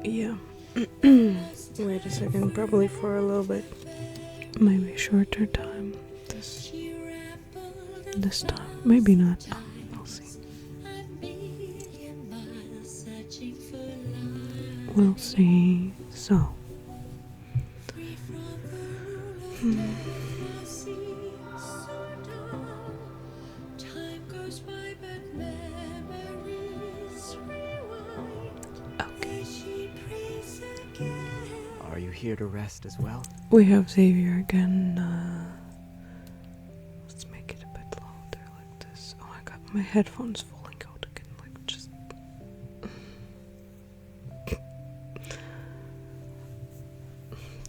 Yeah. Wait a second, probably for a little bit. Maybe shorter time. This time. Maybe not. We'll see. We'll see. So. Are you here to rest as well? We have Xavier again. Let's make it a bit louder like this. Oh my god, my headphones falling out again. Like, just.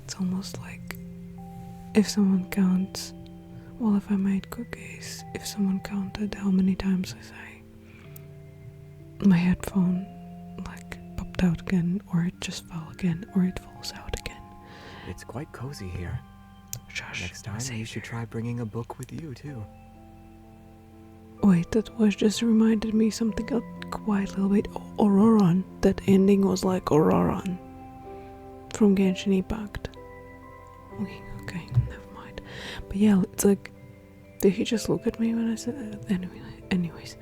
It's almost like if someone counts. Well, if I made cookies, if someone counted how many times I say my headphone, like, popped out again, or it just fell again, or it falls out again. It's quite cozy here. Shush. Next time Xavier. you should try bringing a book with you too. Wait, that was just reminded me something else quite a little bit. Auroran. That ending was like Auroran from Genshin Impact. Okay, never mind. But yeah, it's like, did he just look at me when I said that? Anyways,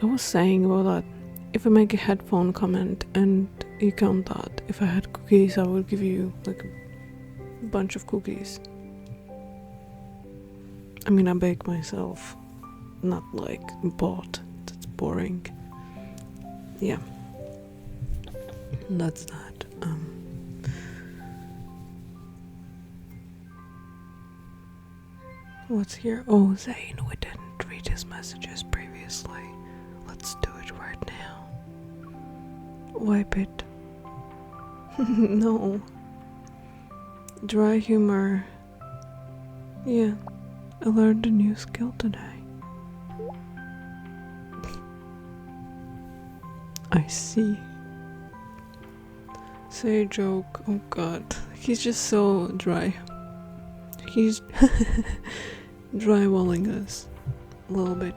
I was saying about that. If I make a headphone comment and you count that, if I had cookies, I would give you like a bunch of cookies. I mean, I bake myself, not like bought. That's boring. Yeah, that's that. What's here? Oh, Zane, we didn't read his messages previously. Let's do it right now. Wipe it. No. Dry humor. Yeah, I learned a new skill today. I see. Say a joke. Oh god. He's just so dry. He's drywalling us a little bit.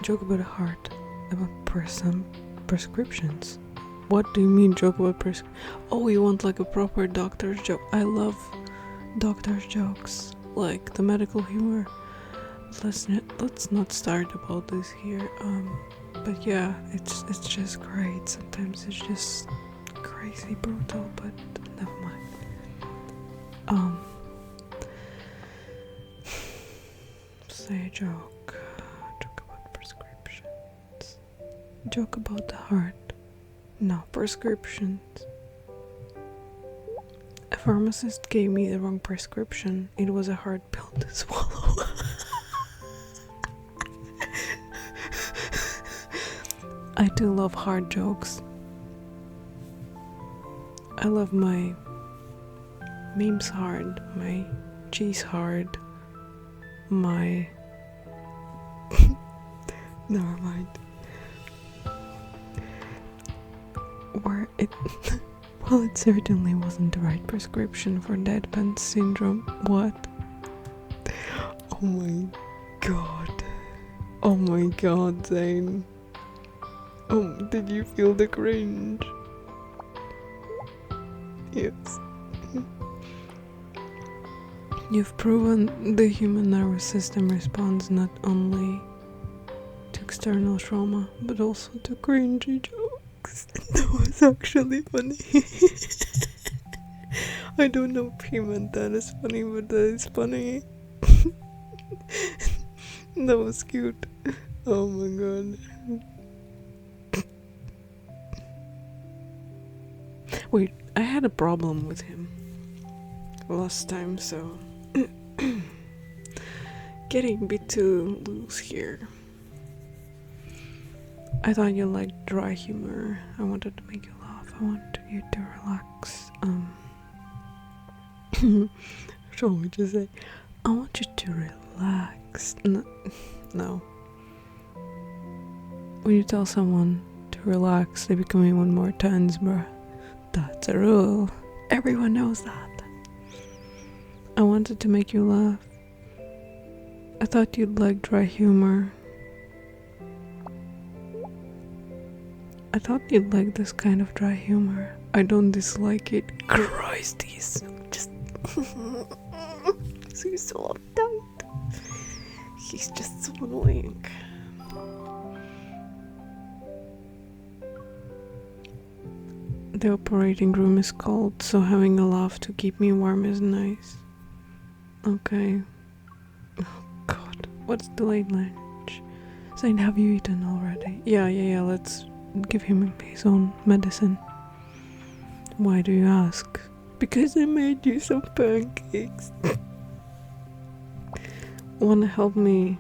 Joke about a heart. About prescriptions. What do you mean joke about Oh, you want like a proper doctor's joke? I love doctor's jokes. Like the medical humor. Let's not start about this here. But yeah, it's just great. Sometimes it's just crazy brutal, but never mind. Say a joke. Joke about prescriptions. Joke about the heart. No, prescriptions. A pharmacist gave me the wrong prescription. It was a hard pill to swallow. I do love hard jokes. I love my memes hard, my cheese hard, my... Never mind. Where it... Well, it certainly wasn't the right prescription for deadpan syndrome. What? Oh my god. Oh my god, Zane. Oh, did you feel the cringe? Yes. You've proven the human nervous system responds not only to external trauma, but also to cringy jokes. That was actually funny. I don't know if he meant that as funny, but that is funny. That was cute. Oh my god. Wait, I had a problem with him last time, so getting a bit too loose here. I thought you liked dry humor. I wanted to make you laugh. I wanted you to relax. Shall we just say, I want you to relax. No. When you tell someone to relax, they become even more tense, bruh. That's a rule. Everyone knows that. I wanted to make you laugh. I thought you'd like dry humor. I thought you'd like this kind of dry humor. I don't dislike it. Christ, he's just... he's so uptight. He's just so annoying. The operating room is cold, so having a laugh to keep me warm is nice. Okay. Oh god, what's the late lunch? Zane, have you eaten already? Yeah, let's give him his own medicine. Why do you ask? Because I made you some pancakes. Wanna help me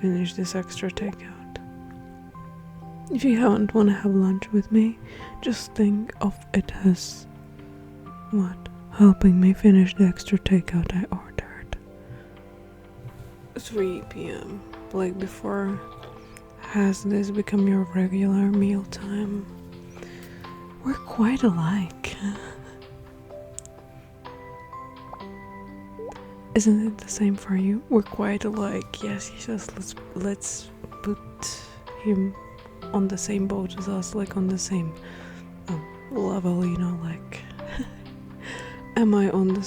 finish this extra takeout? If you haven't wanna have lunch with me, just think of it as... what? Helping me finish the extra takeout I ordered. 3 p.m. Like before. Has this become your regular meal time? We're quite alike. Isn't it the same for you? We're quite alike. Yes, he says let's put him on the same boat as us, like on the same level, you know, like am I on the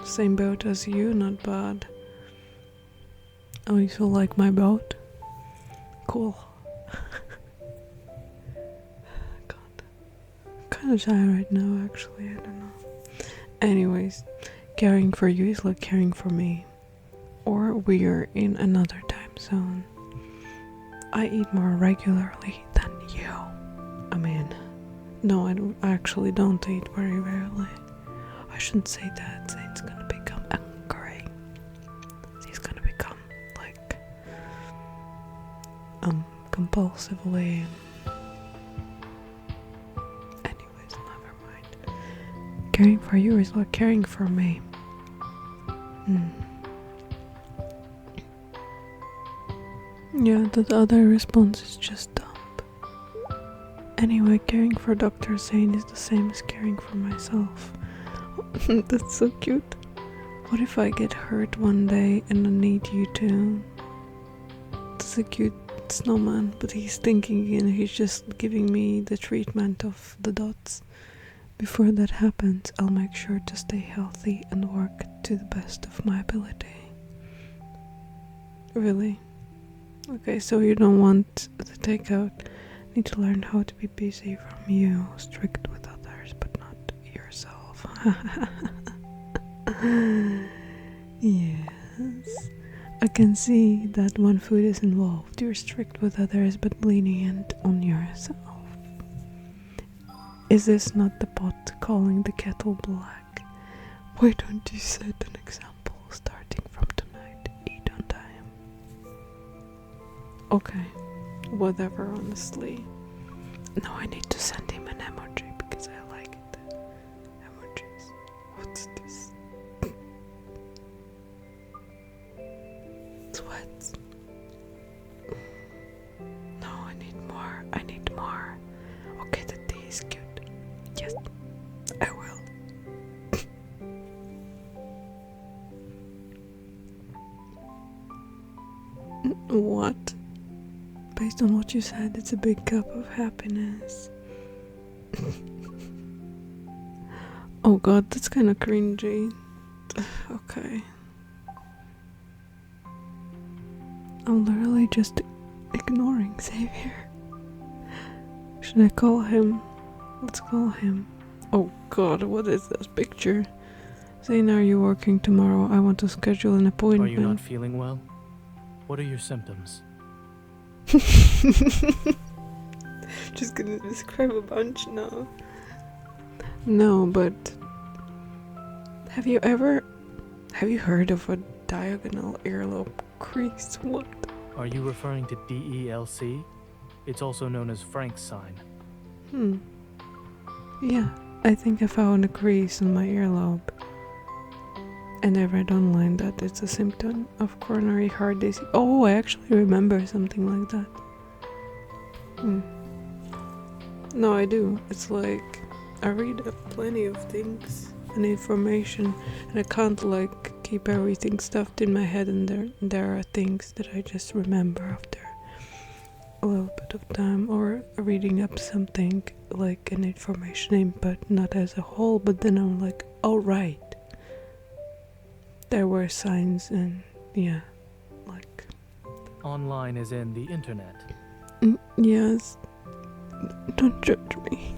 same boat as you? Not bad. Oh, you still like my boat? Cool. God. I'm kinda shy right now, actually, I don't know. Anyways, caring for you is like caring for me. Or we're in another time zone. I eat more regularly than you. I mean, no, I actually don't eat very rarely. I shouldn't say that. Zane's gonna become angry. He's gonna become like compulsively. Anyways, never mind. Caring for you is like caring for me. Yeah, the other response is just dumb. Anyway, caring for Dr. Zane is the same as caring for myself. That's so cute. What if I get hurt one day and I need you to? That's a cute snowman, but he's thinking and he's just giving me the treatment of the dots. Before that happens, I'll make sure to stay healthy and work to the best of my ability. Really? Okay, so you don't want the takeout. Need to learn how to be busy from you, strict with others, but not yourself. Yes. I can see that when food is involved, you're strict with others but lenient on yourself. Is this not the pot calling the kettle black? Why don't you set an example starting from tonight? Eat on time. Okay, whatever, honestly. No, I need to send him an emoji because I like it. Emojis. What's this? Sweats. No, I need more. I need more. Okay, the tea is cute. Yes, I will. What? Based on what you said, it's a big cup of happiness. Oh god, that's kind of cringy. Okay. I'm literally just ignoring Xavier. Should I call him? Let's call him. Oh god, what is this picture? Zayne, are you working tomorrow? I want to schedule an appointment. Are you not feeling well? What are your symptoms? Just gonna describe a bunch now. No, but have you heard of a diagonal earlobe crease? What? Are you referring to DELC? It's also known as Frank's sign. Yeah, I think I found a crease in my earlobe. And I read online that it's a symptom of coronary heart disease. Oh, I actually remember something like that. No, I do. It's like I read plenty of things and information, and I can't like keep everything stuffed in my head. And there are things that I just remember after a little bit of time or reading up something like an information input, not as a whole, but then I'm like, oh right, there were signs and yeah, like Online is in the internet. yes, don't judge me.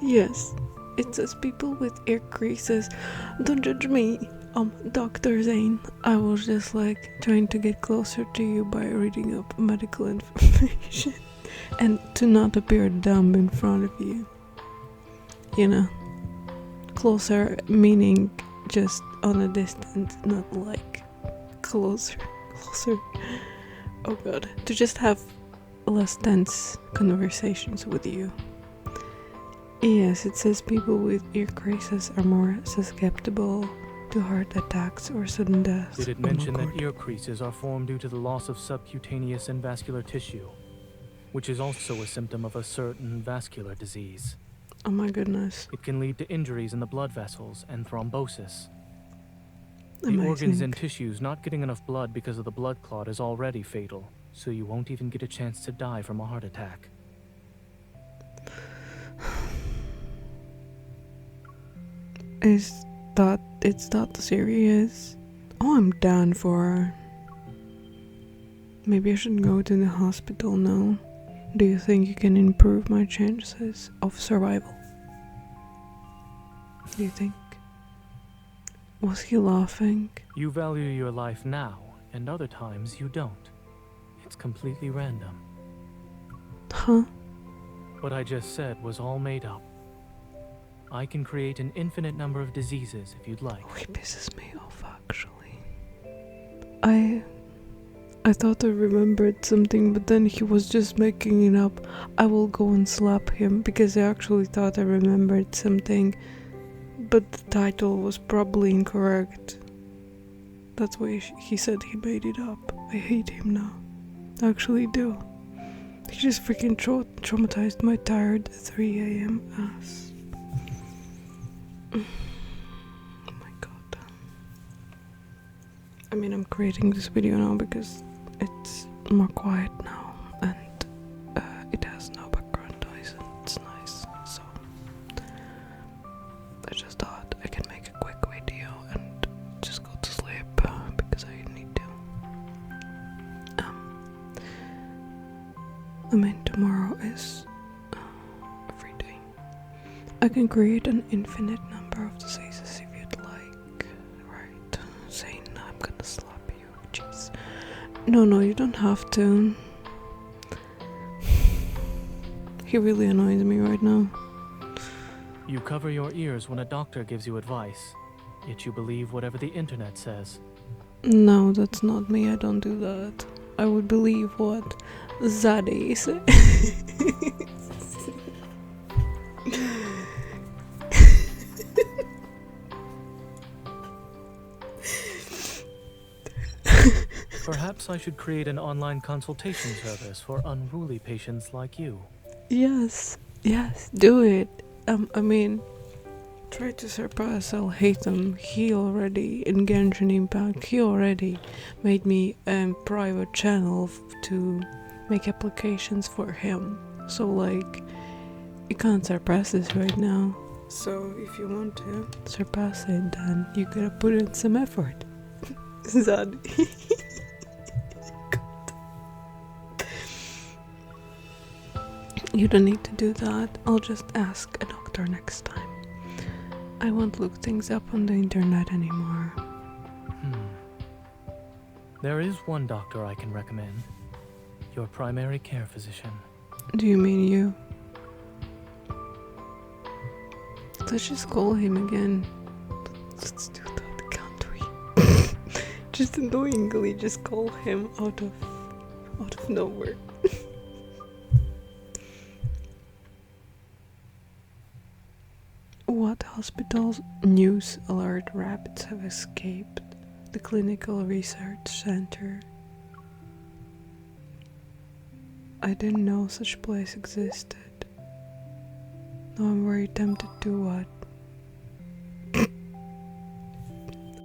Yes, it says people with ear creases. Don't judge me. Dr. Zane, I was just like trying to get closer to you by reading up medical information and to not appear dumb in front of you. You know, closer meaning just on a distance, not like closer. Oh god, to just have less tense conversations with you. Yes, it says people with ear creases are more susceptible to heart attacks or sudden deaths. Did it mention that ear creases are formed due to the loss of subcutaneous and vascular tissue, which is also a symptom of a certain vascular disease? Oh my goodness. It can lead to injuries in the blood vessels and thrombosis. The Amazing. organs and tissues not getting enough blood because of the blood clot is already fatal, so you won't even get a chance to die from a heart attack. It's not serious? Oh, I'm done for. Maybe I should go to the hospital now. Do you think you can improve my chances of survival? Do you think? Was he laughing? You value your life now, and other times you don't. It's completely random. Huh? What I just said was all made up. I can create an infinite number of diseases if you'd like. He pisses me off, actually. I thought I remembered something, but then he was just making it up. I will go and slap him, because I actually thought I remembered something, but the title was probably incorrect. That's why he said he made it up. I hate him now. I actually do. He just freaking traumatized my tired 3 a.m. ass. Oh my god. I mean, I'm creating this video now because it's more quiet now and it has no background noise and it's nice. So I just thought I can make a quick video and just go to sleep because I need to. I mean, tomorrow is a free day. I can create an infinite number of diseases if you'd like. Right. Saying I'm gonna slap you. Jeez. No, you don't have to. He really annoys me right now. You cover your ears when a doctor gives you advice, yet you believe whatever the internet says. No, that's not me. I don't do that. I would believe what ZAYNE says. Perhaps I should create an online consultation service for unruly patients like you. Yes, do it. I mean, try to surpass I'll hate him. He already, in Genshin Impact, he already made me a private channel to make applications for him. So like, you can't surpass this right now. So if you want to surpass it, then you gotta put in some effort. ZAYNE. You don't need to do that. I'll just ask a doctor next time. I won't look things up on the internet anymore. There is one doctor I can recommend. Your primary care physician. Do you mean you? Let's just call him again. Let's do that, can't we? Just annoyingly just call him out of nowhere. What hospital's news alert rabbits have escaped the clinical research center? I didn't know such place existed. Now I'm very tempted to what?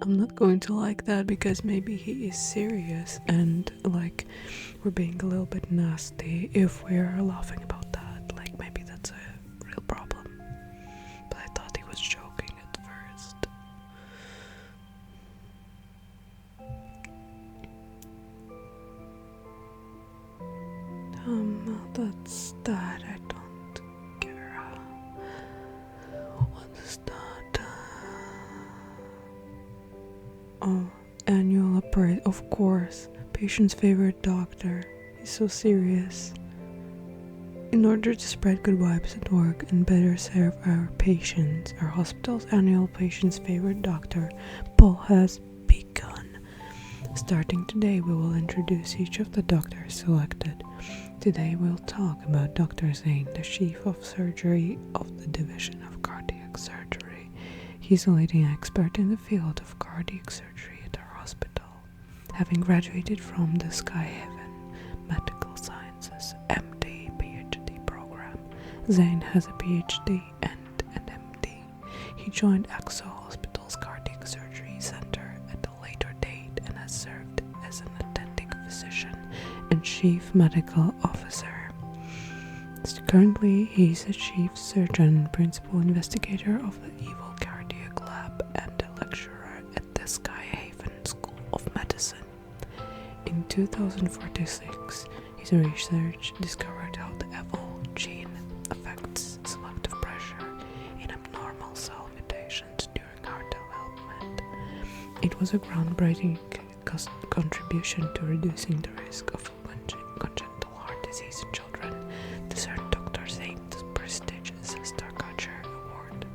I'm not going to like that because maybe he is serious and like we're being a little bit nasty if we're laughing about that. Like maybe that's a real problem. But I thought he was joking at first. That's that. I don't care. What is that? Oh, annual appraisal. Of course. Patient's favorite doctor. He's so serious. In order to spread good vibes at work and better serve our patients, our hospital's annual patient's favorite doctor poll has begun. Starting today, we will introduce each of the doctors selected. Today we'll talk about Dr. Zayne, the Chief of Surgery of the Division of Cardiac Surgery. He's a leading expert in the field of cardiac surgery at our hospital, having graduated from the Skyhaven Medical Sciences MD PhD program. Zayne has a PhD and an MD. He joined AXO Hospital's Cardiac Surgery Center at a later date and has served as an attending physician and Chief Medical Officer. Currently, he's a Chief Surgeon and Principal Investigator of the Evil Cardiac Lab and a lecturer at the Skyhaven School of Medicine. In 2046, his research discovered how the evil gene affects selective pressure in abnormal cell mutations during heart development. It was a groundbreaking contribution to reducing the risk of congenital heart disease in children, discerned Dr. Zayne's prestigious Starcatcher Award.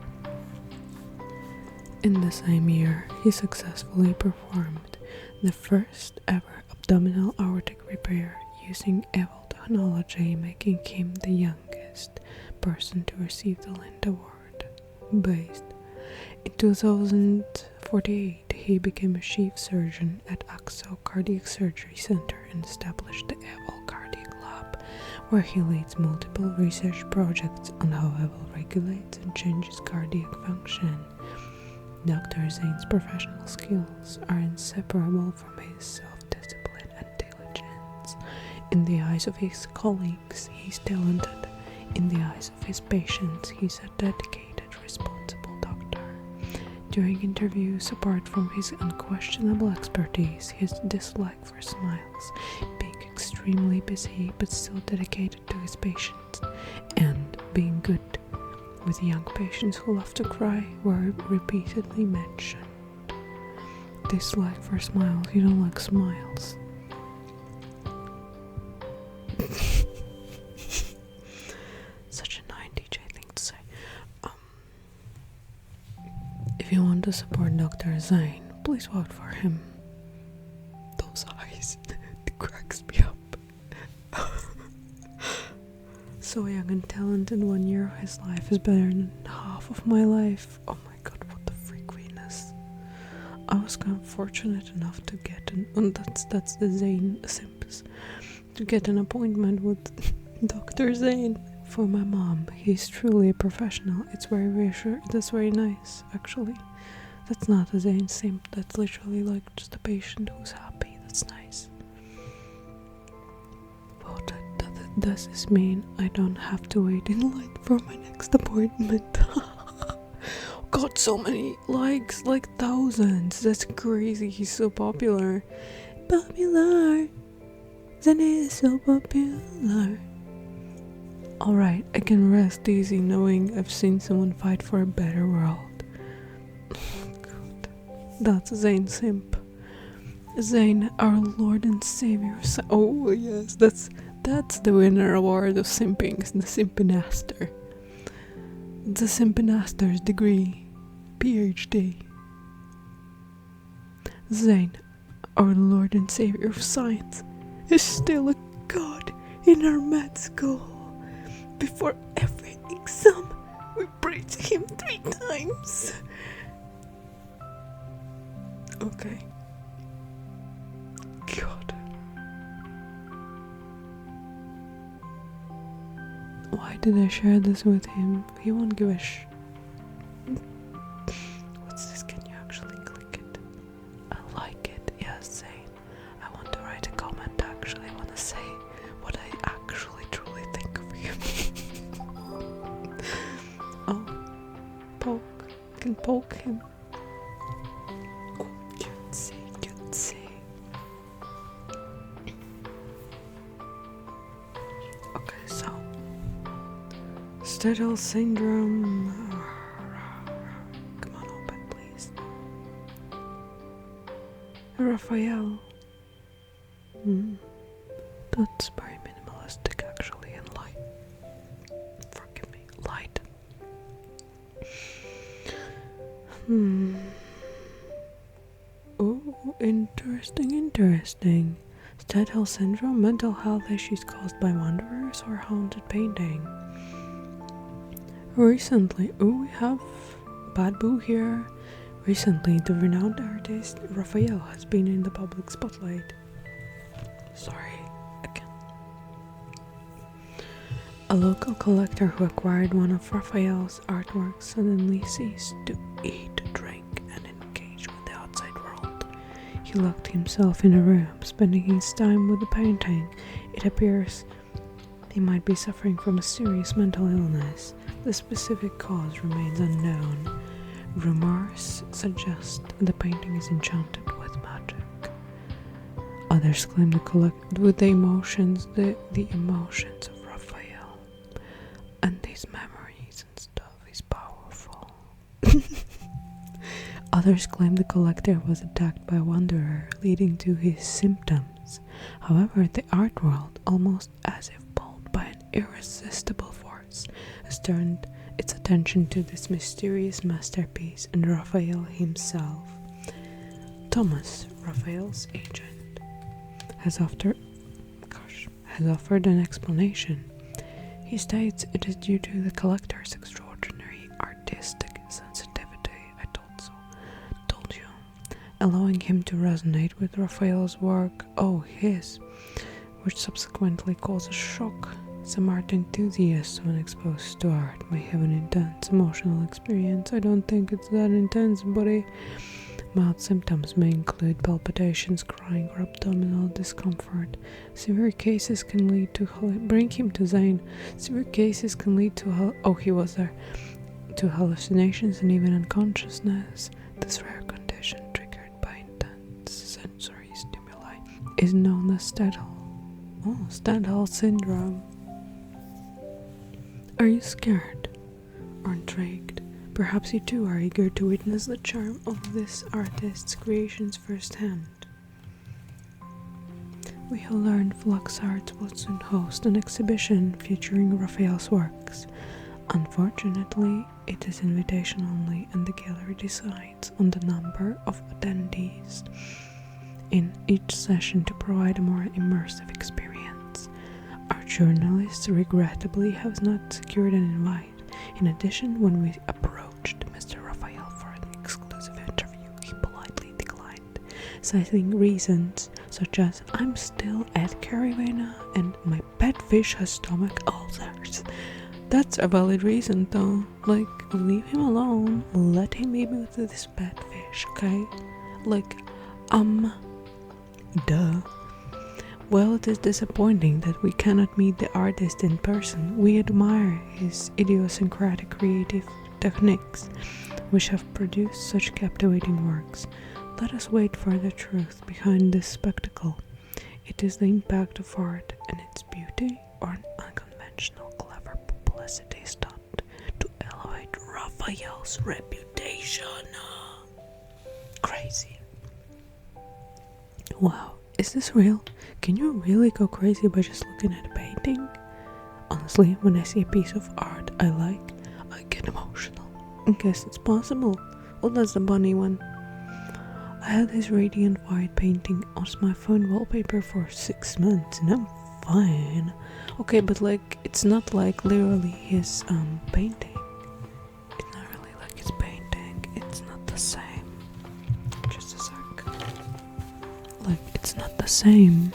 In the same year, he successfully performed the first ever abdominal aortic repair using EVIL technology, making him the youngest person to receive the Lind Award. In 2048, he became a chief surgeon at AXO Cardiac Surgery Center and established the EVIL Cardiac Lab, where he leads multiple research projects on how EVIL regulates and changes cardiac function. Dr. Zayne's professional skills are inseparable from his self-discipline and diligence. In the eyes of his colleagues, he's talented. In the eyes of his patients, he's a dedicated, responsible doctor. During interviews, apart from his unquestionable expertise, his dislike for smiles, being extremely busy but still dedicated to his patients, and being good with young patients who love to cry were repeatedly mentioned. Dislike for smiles. You don't like smiles. Such a 90s thing to say. If you want to support Dr. Zayne, please vote for him. Those eyes, it cracks me up. So young and talented, 1 year of his life is better than half of my life. Oh my god, what the freakiness. I was kind of fortunate enough to get that's the Zayne Simps, to get an appointment with Dr. Zayne for my mom. He's truly a professional. It's very reassuring. That's very nice, actually. That's not a Zayne Simp. That's literally like just a patient who's happy. That's nice. But does this mean I don't have to wait in line for my next appointment? Got so many likes, like thousands. That's crazy. He's so popular. Popular. Zayne is so popular. Alright, I can rest easy knowing I've seen someone fight for a better world. God. That's Zayne Simp. Zayne, our Lord and Savior. Oh yes, that's the winner award of simping, the Simpinaster. The Simpinaster's degree, PhD. Zayne, our Lord and Savior of science, is still a god in our med school. Before every exam, we praise him 3 times. Okay. God. Why did I share this with him? He won't give a What's this? Can you actually click it? can poke him. Oh, cutesy. Okay, so Stedel syndrome. Come on, open, please. Raphael. That's very minimalistic, actually, and light. Forgive me, light. Oh, interesting. Stedel syndrome, mental health issues caused by wanderers or haunted painting. Recently, we have Bad Boo here. Recently, the renowned artist Raphael has been in the public spotlight. Sorry, again. A local collector who acquired one of Raphael's artworks suddenly ceased to eat, drink, and engage with the outside world. He locked himself in a room, spending his time with the painting. It appears he might be suffering from a serious mental illness. The specific cause remains unknown. Rumors suggest the painting is enchanted with magic. Others claim to collect with the emotions of Raphael, and his memories and stuff is powerful. Others claim the collector was attacked by a wanderer, leading to his symptoms. However, the art world, almost as if pulled by an irresistible force, has turned its attention to this mysterious masterpiece and Raphael himself. Thomas, Raphael's agent, has offered an explanation. He states it is due to the collector's extraordinary artistic sensitivity, told you, allowing him to resonate with Raphael's work, which subsequently causes shock. Some art enthusiasts, when exposed to art, may have an intense emotional experience. I don't think it's that intense, buddy. Mild symptoms may include palpitations, crying, or abdominal discomfort. Severe cases can lead to bring him to ZAYNE. Severe cases can lead to he was there, to hallucinations and even unconsciousness. This rare condition, triggered by intense sensory stimuli, is known as Stendhal syndrome. Are you scared or intrigued? Perhaps you too are eager to witness the charm of this artist's creations firsthand. We have learned Flux Arts will soon host an exhibition featuring Raphael's works. Unfortunately, it is invitation only, and the gallery decides on the number of attendees in each session to provide a more immersive experience. Our journalists regrettably have not secured an invite. In addition, when we approached Mr. Raphael for an exclusive interview, he politely declined, citing reasons such as "I'm still at Caravana and my pet fish has stomach ulcers." That's a valid reason though. Like, leave him alone. Let him be with this pet fish, okay? Duh. Well, it is disappointing that we cannot meet the artist in person. We admire his idiosyncratic creative techniques, which have produced such captivating works. Let us wait for the truth behind this spectacle. It is the impact of art and its beauty, or an unconventional, clever publicity stunt to elevate Raphael's reputation. Crazy. Wow, is this real? Can you really go crazy by just looking at a painting? Honestly, when I see a piece of art I like, I get emotional. I guess it's possible. Oh, that's the bunny one. I had this radiant white painting as my phone wallpaper for 6 months and I'm fine. Okay, but it's not literally his painting. It's not really like his painting. It's not the same. Just a sec. It's not the same.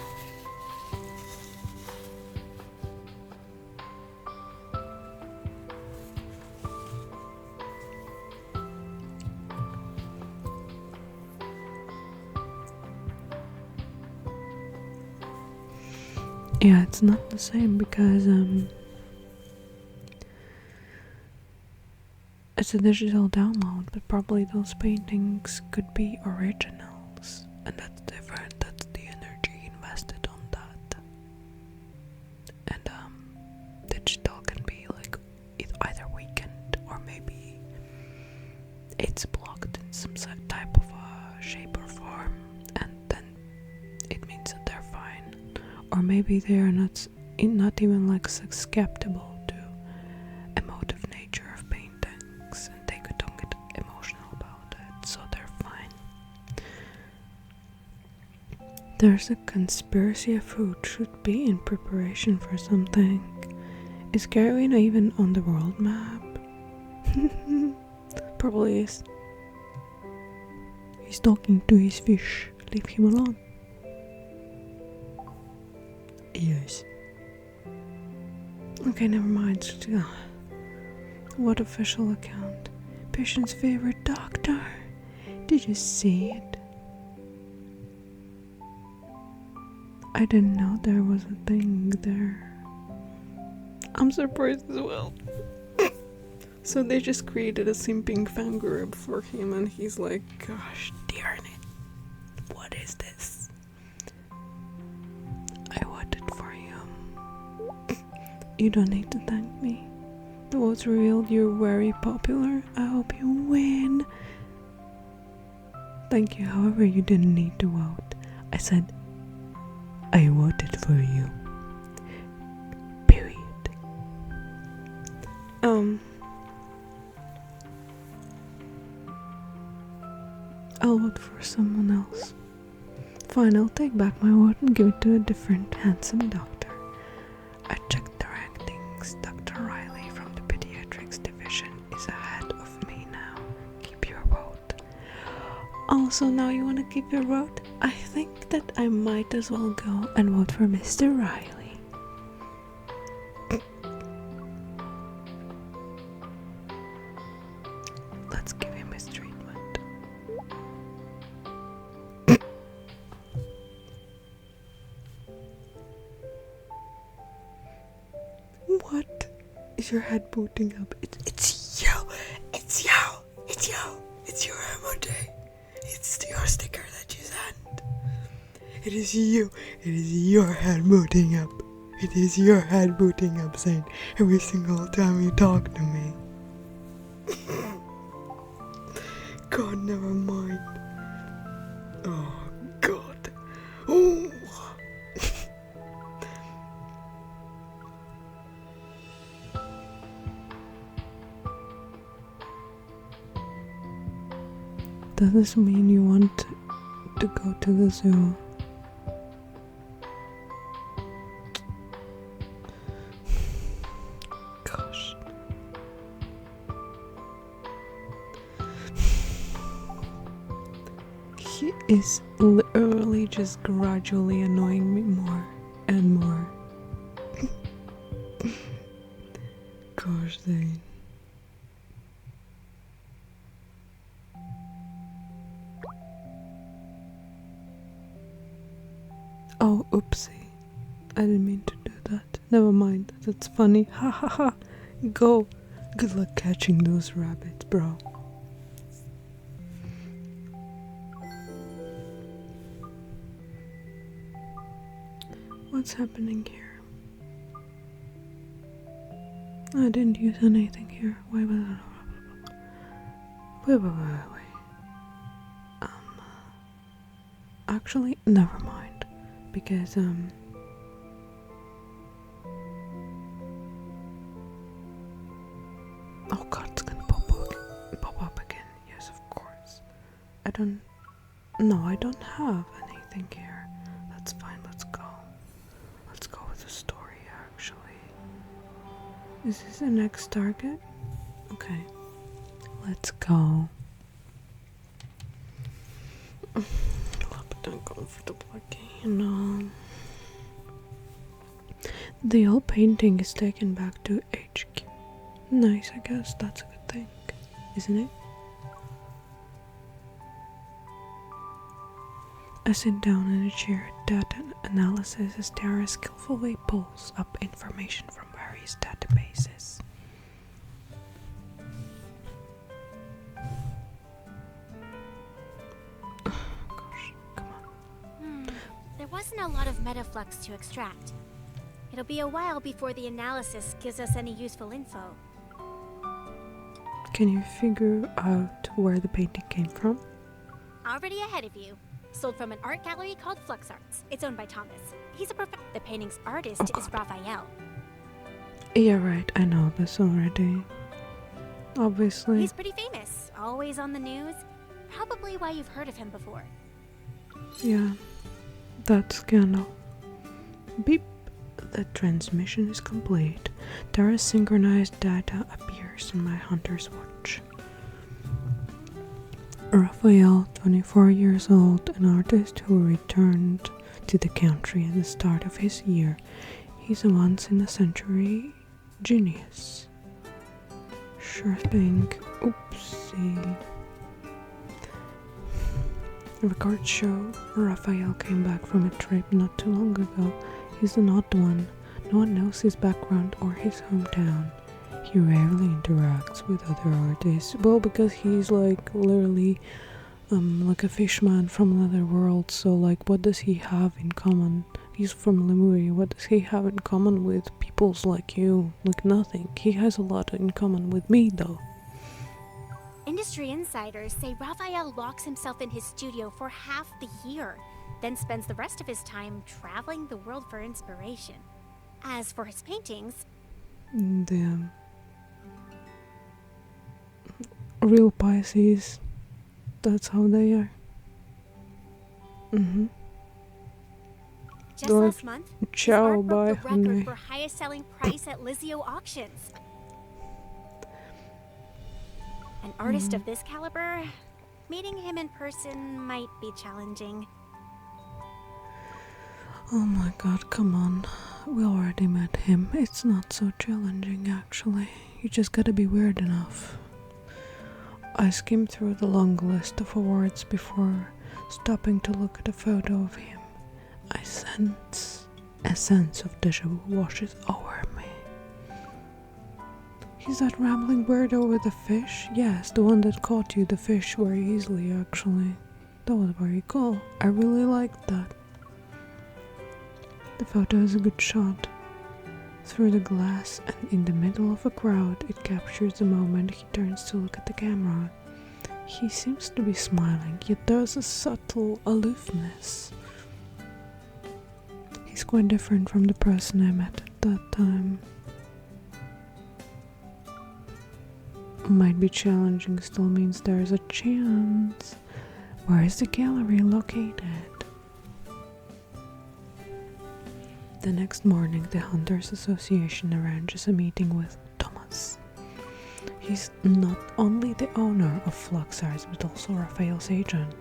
Yeah, it's not the same because It's a digital download, but probably those paintings could be originals, and that's different. That's the energy invested on that. And digital can be like either weakened or maybe it's blocked in some type of shape or form, and then it means that they're fine. Or maybe they are not even like susceptible to emotive nature of paintings, and they don't get emotional about it, so they're fine. There's a conspiracy of food should be in preparation for something. Is Carolina even on the world map? Probably is. He's talking to his fish. Leave him alone. Yes. Okay, never mind. What official account? Patient's favorite doctor. Did you see it? I didn't know there was a thing there. I'm surprised as well. So they just created a simping fan group for him, and he's like, gosh darn it, what is this? I voted for you. You don't need to thank me. The votes revealed you're very popular. I hope you win. Thank you, however, you didn't need to vote. I said, I voted for you. Period. I'll vote for someone else. Fine, I'll take back my vote and give it to a different handsome doctor. I checked the rankings. Dr. Riley from the pediatrics division is ahead of me now. Keep your vote. Also, now you want to keep your vote? I think that I might as well go and vote for Mr. Riley. Let's give him his treatment. What is your head booting up? It's you! It's you! It's you! It's your emoji! It's your sticker that you sent. It is you! It is your head booting up! It is your head booting up, Zane, every single time you talk to me. God, never mind. Oh, God. Oh! Does this mean you want to go to the zoo? Gosh. He is literally just gradually annoying me more and more. Gosh dang. Oh, oopsie. I didn't mean to do that. Never mind. That's funny. Ha ha ha. Go. Good luck catching those rabbits, bro. What's happening here? I didn't use anything here. Wait. Actually, never mind. Because, oh god, it's gonna pop up again. Yes, of course. I don't have anything here. That's fine, let's go. Let's go with the story, actually. Is this the next target? Okay. Let's go. A little bit uncomfortable again. The old painting is taken back to HQ. Nice, I guess that's a good thing, isn't it? I sit down in a chair. Data analysis as Tara skillfully pulls up information from various databases. a lot of metaflux to extract. It'll be a while before the analysis gives us any useful info. Can you figure out where the painting came from? Already ahead of you. Sold from an art gallery called Flux Arts. It's owned by Thomas. He's a the painting's artist is Raphael. Yeah, right, I know this already. Obviously. He's pretty famous, always on the news. Probably why you've heard of him before. Yeah, that's scandal. Beep. The transmission is complete. Terra's synchronized data appears in my hunter's watch. Raphael, 24 years old, an artist who returned to the country at the start of his year. He's a once-in-a-century genius. Sure thing. Oopsie. Records show Raphael came back from a trip not too long ago. He's an odd one. No one knows his background or his hometown. He rarely interacts with other artists. Well, because he's like literally like a fishman from another world. So like, what does he have in common? He's from Lemuria. What does he have in common with peoples like you? Like nothing. He has a lot in common with me though. Industry insiders say Raphael locks himself in his studio for half the year, then spends the rest of his time traveling the world for inspiration. As for his paintings... Damn. Real Pisces. That's how they are. Just last month, his Ciao, art broke bye, the record honey. for highest selling price at Lizio auctions. An artist of this caliber, meeting him in person might be challenging. Oh my god, come on. We already met him. It's not so challenging, actually. You just gotta be weird enough. I skimmed through the long list of awards before stopping to look at a photo of him. I sense a sense of deja vu washes over me. He's that rambling weirdo with the fish? Yes, the one that caught you the fish very easily, actually. That was very cool. I really liked that. The photo is a good shot. Through the glass and in the middle of a crowd, it captures the moment he turns to look at the camera. He seems to be smiling, yet there's a subtle aloofness. He's quite different from the person I met at that time. Might be challenging still means there's a chance. Where is the gallery located? The next morning, the Hunters Association arranges a meeting with Thomas. He's not only the owner of Flux Arts, but also Raphael's agent.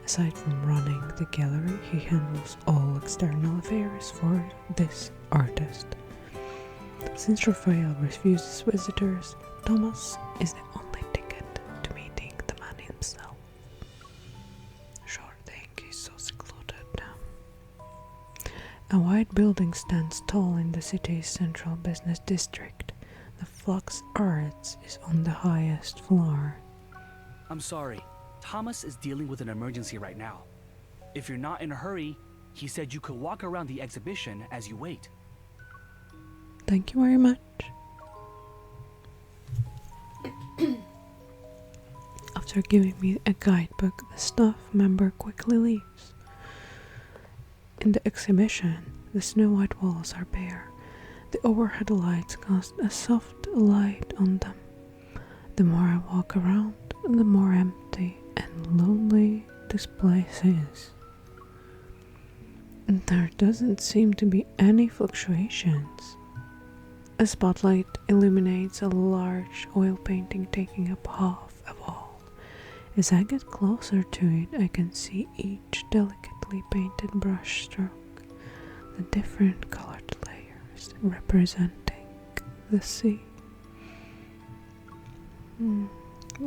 Aside from running the gallery, he handles all external affairs for this artist. Since Raphael refuses visitors, Thomas is the only ticket to meeting the man himself. Sure thing, he's so secluded. A white building stands tall in the city's central business district. The Flux Arts is on the highest floor. I'm sorry, Thomas is dealing with an emergency right now. If you're not in a hurry, he said you could walk around the exhibition as you wait. Thank you very much. After giving me a guidebook, the staff member quickly leaves. In the exhibition, the snow-white walls are bare. The overhead lights cast a soft light on them. The more I walk around, the more empty and lonely this place is. There doesn't seem to be any fluctuations. A spotlight illuminates a large oil painting taking up half of all. As I get closer to it, I can see each delicately painted brush stroke, the different colored layers representing the sea.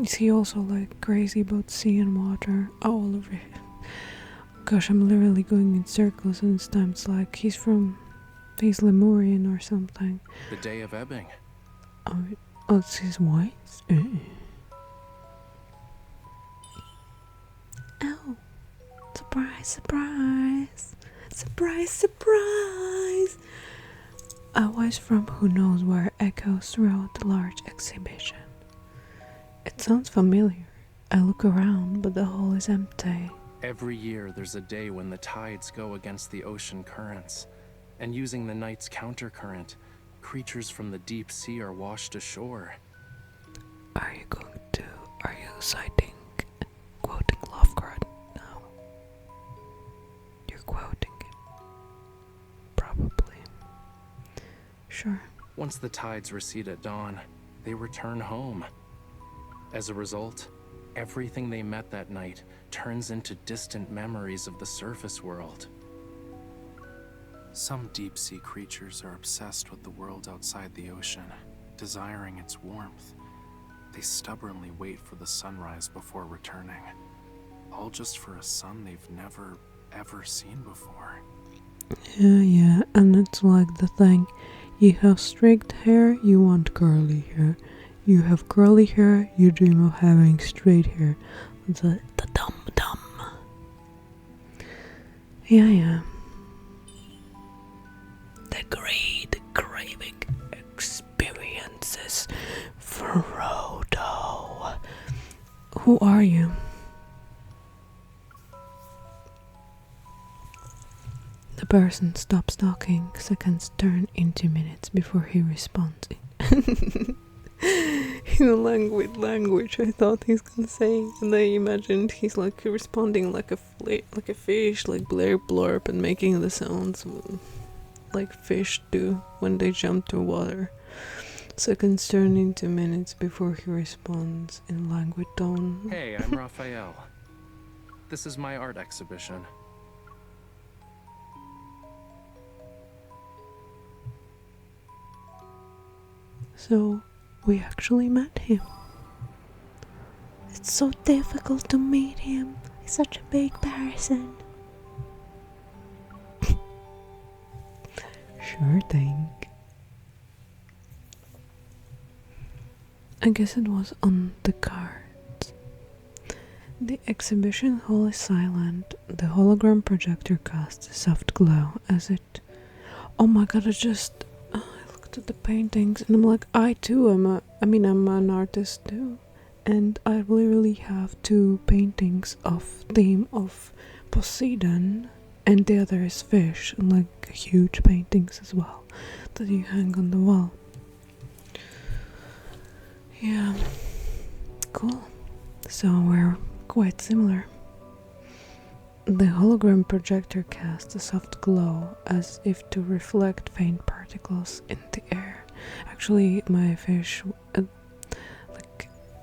Is he also like crazy about sea and water? All of it. Gosh, I'm literally going in circles, and this time it's like he's Lemurian or something. The day of ebbing. Oh, it's his voice? Oh, surprise, surprise. Surprise, surprise! A voice from who knows where echoes throughout the large exhibition. It sounds familiar. I look around, but the hall is empty. Every year there's a day when the tides go against the ocean currents, and using the night's countercurrent, creatures from the deep sea are washed ashore. Are you citing, quoting Lovecraft now? You're quoting it. Probably. Sure. Once the tides recede at dawn, they return home. As a result, everything they met that night turns into distant memories of the surface world. Some deep-sea creatures are obsessed with the world outside the ocean, desiring its warmth. They stubbornly wait for the sunrise before returning, all just for a sun they've never, ever seen before. Yeah, and it's like the thing. You have straight hair, you want curly hair. You have curly hair, you dream of having straight hair. The dumb. Yeah. The great craving experiences. Frodo. Who are you? The person stops talking. Seconds turn into minutes before he responds. In a language I thought he's gonna say, and I imagined he's like responding like a fish, like blurp and making the sounds like fish do when they jump to water. Seconds turn into minutes before he responds in languid tone. Hey, I'm Raphael. This is my art exhibition. So we actually met him. It's so difficult to meet him. He's such a big person. Sure thing. I guess it was on the cards. The exhibition hall is silent. The hologram projector casts a soft glow as it... Oh my god, I looked at the paintings and I'm like, I'm an artist too. And I literally have 2 paintings of theme of Poseidon, and the other is fish, and like huge paintings as well that you hang on the wall. Yeah, cool. So we're quite similar. The hologram projector casts a soft glow as if to reflect faint particles in the air. Actually, my fish,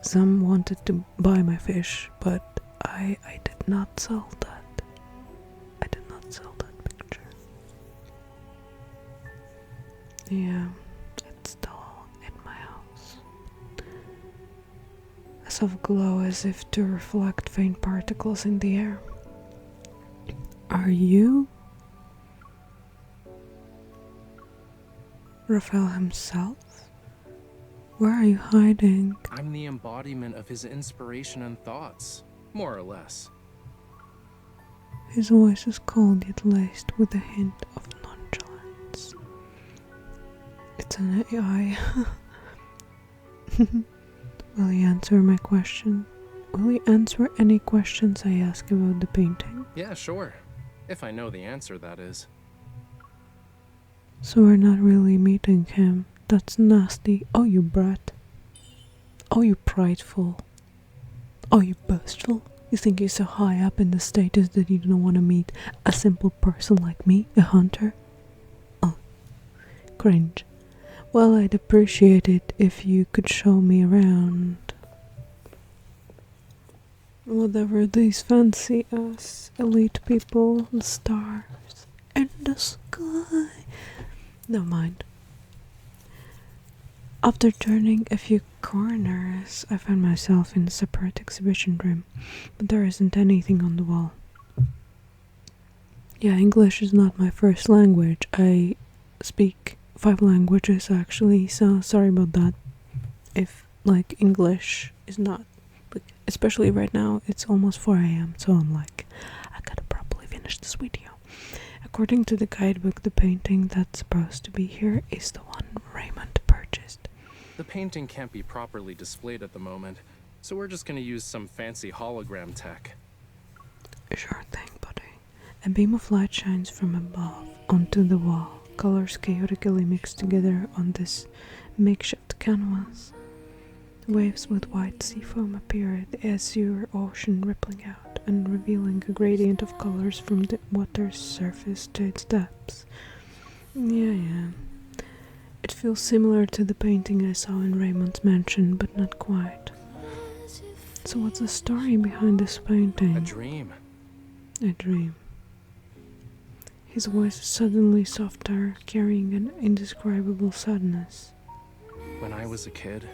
some wanted to buy my fish, but I did not sell that. I did not sell that picture. Yeah, it's still in my house. A soft glow as if to reflect faint particles in the air. Are you Raphael himself? Where are you hiding? I'm the embodiment of his inspiration and thoughts, more or less. His voice is cold yet laced with a hint of nonchalance. It's an AI. Will he answer my question? Will he answer any questions I ask about the painting? Yeah, sure. If I know the answer, that is. So we're not really meeting him. That's nasty. Oh, you brat. Oh, you prideful. Oh, you boastful. You think you're so high up in the status that you don't want to meet a simple person like me, a hunter? Oh, cringe. Well, I'd appreciate it if you could show me around. Whatever these fancy us elite people, the stars in the sky. Never mind. After turning a few corners, I found myself in a separate exhibition room, but there isn't anything on the wall. Yeah, English is not my first language. I speak 5 languages actually, so sorry about that. If, English is not, especially right now, it's almost 4 AM, so I'm like, I gotta probably finish this video. According to the guidebook, the painting that's supposed to be here is the one Raymond purchased. The painting can't be properly displayed at the moment, so we're just gonna use some fancy hologram tech. Sure thing, buddy. A beam of light shines from above onto the wall. Colors chaotically mixed together on this makeshift canvas. Waves with white sea foam appear, the azure ocean rippling out and revealing a gradient of colors from the water's surface to its depths. Yeah. It feels similar to the painting I saw in Raymond's mansion, but not quite. So what's the story behind this painting? A dream. A dream. His voice is suddenly softer, carrying an indescribable sadness. When I was a kid,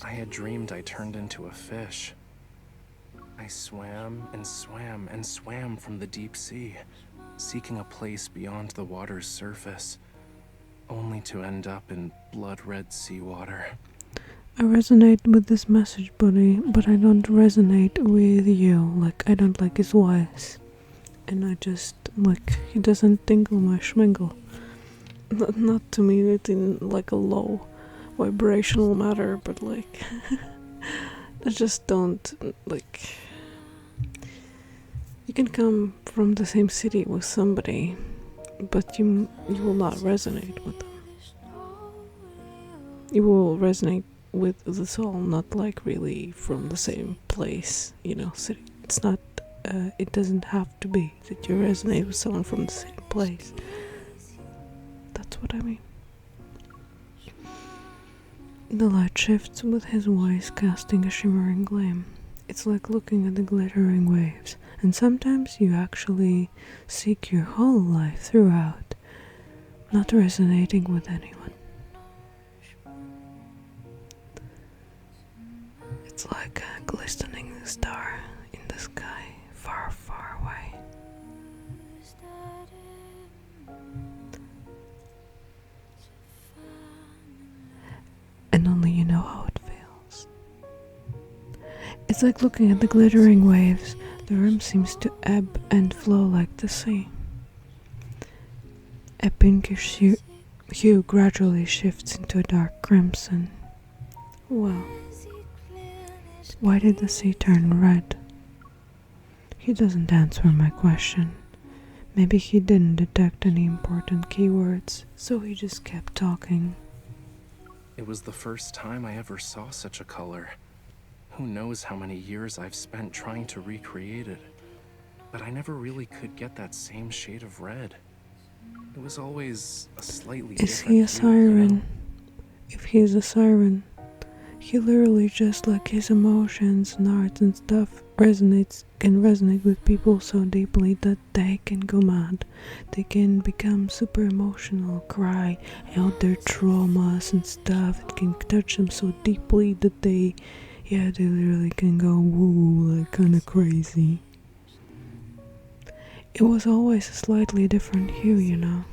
I had dreamed I turned into a fish. I swam and swam and swam from the deep sea, seeking a place beyond the water's surface, only to end up in blood-red seawater. I resonate with this message, buddy, but I don't resonate with you. Like, I don't like his voice. And I just, like, he doesn't tinkle my schmingle. Not to mean it in, like, a low vibrational matter, but, like, I just don't, like... You can come from the same city with somebody, but you will not resonate with them. You will resonate with the soul, not like really from the same place, you know, city. It's not, it doesn't have to be that you resonate with someone from the same place. That's what I mean. The light shifts with his voice, casting a shimmering gleam. It's like looking at the glittering waves, and sometimes you actually seek your whole life throughout, not resonating with anyone. It's like a glistening star in the sky, far, far away. And only you know how it feels. It's like looking at the glittering waves. The room seems to ebb and flow like the sea. A pinkish hue gradually shifts into a dark crimson. Well, why did the sea turn red? He doesn't answer my question. Maybe he didn't detect any important keywords, so he just kept talking. It was the first time I ever saw such a color. Who knows how many years I've spent trying to recreate it. But I never really could get that same shade of red. It was always a slightly different Is he a hue, siren? you know? If he's a siren, he literally, just like his emotions and arts and stuff, can resonate with people so deeply that they can go mad. They can become super emotional, cry out their traumas and stuff. It can touch them so deeply that they literally can go woo, like kinda crazy. It was always a slightly different hue, you know,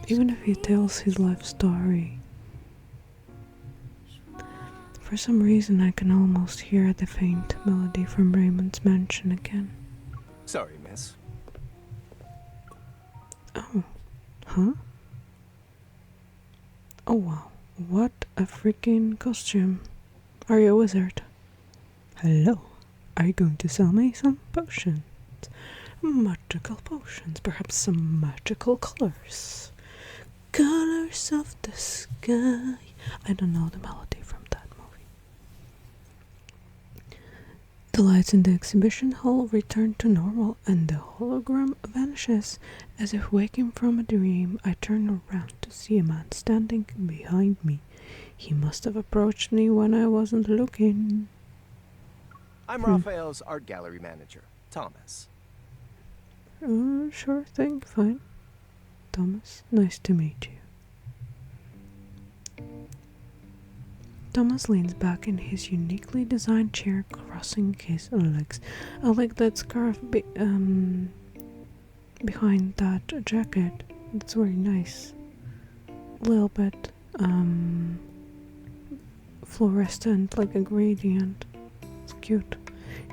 even if he tells his life story. For some reason I can almost hear the faint melody from Raymond's mansion again. Sorry, miss. Oh, huh? Oh wow, what a freaking costume. Are you a wizard? Hello, are you going to sell me some potions? Magical potions, perhaps some magical colors. Colors of the sky. I don't know the melody from that movie. The lights in the exhibition hall return to normal and the hologram vanishes. As if waking from a dream, I turn around to see a man standing behind me. He must have approached me when I wasn't looking. I'm Raphael's art gallery manager, Thomas. Sure thing, fine. Thomas, nice to meet you. Thomas leans back in his uniquely designed chair, crossing his legs. I like that scarf behind that jacket. That's very nice. A little bit fluorescent, like a gradient. It's cute.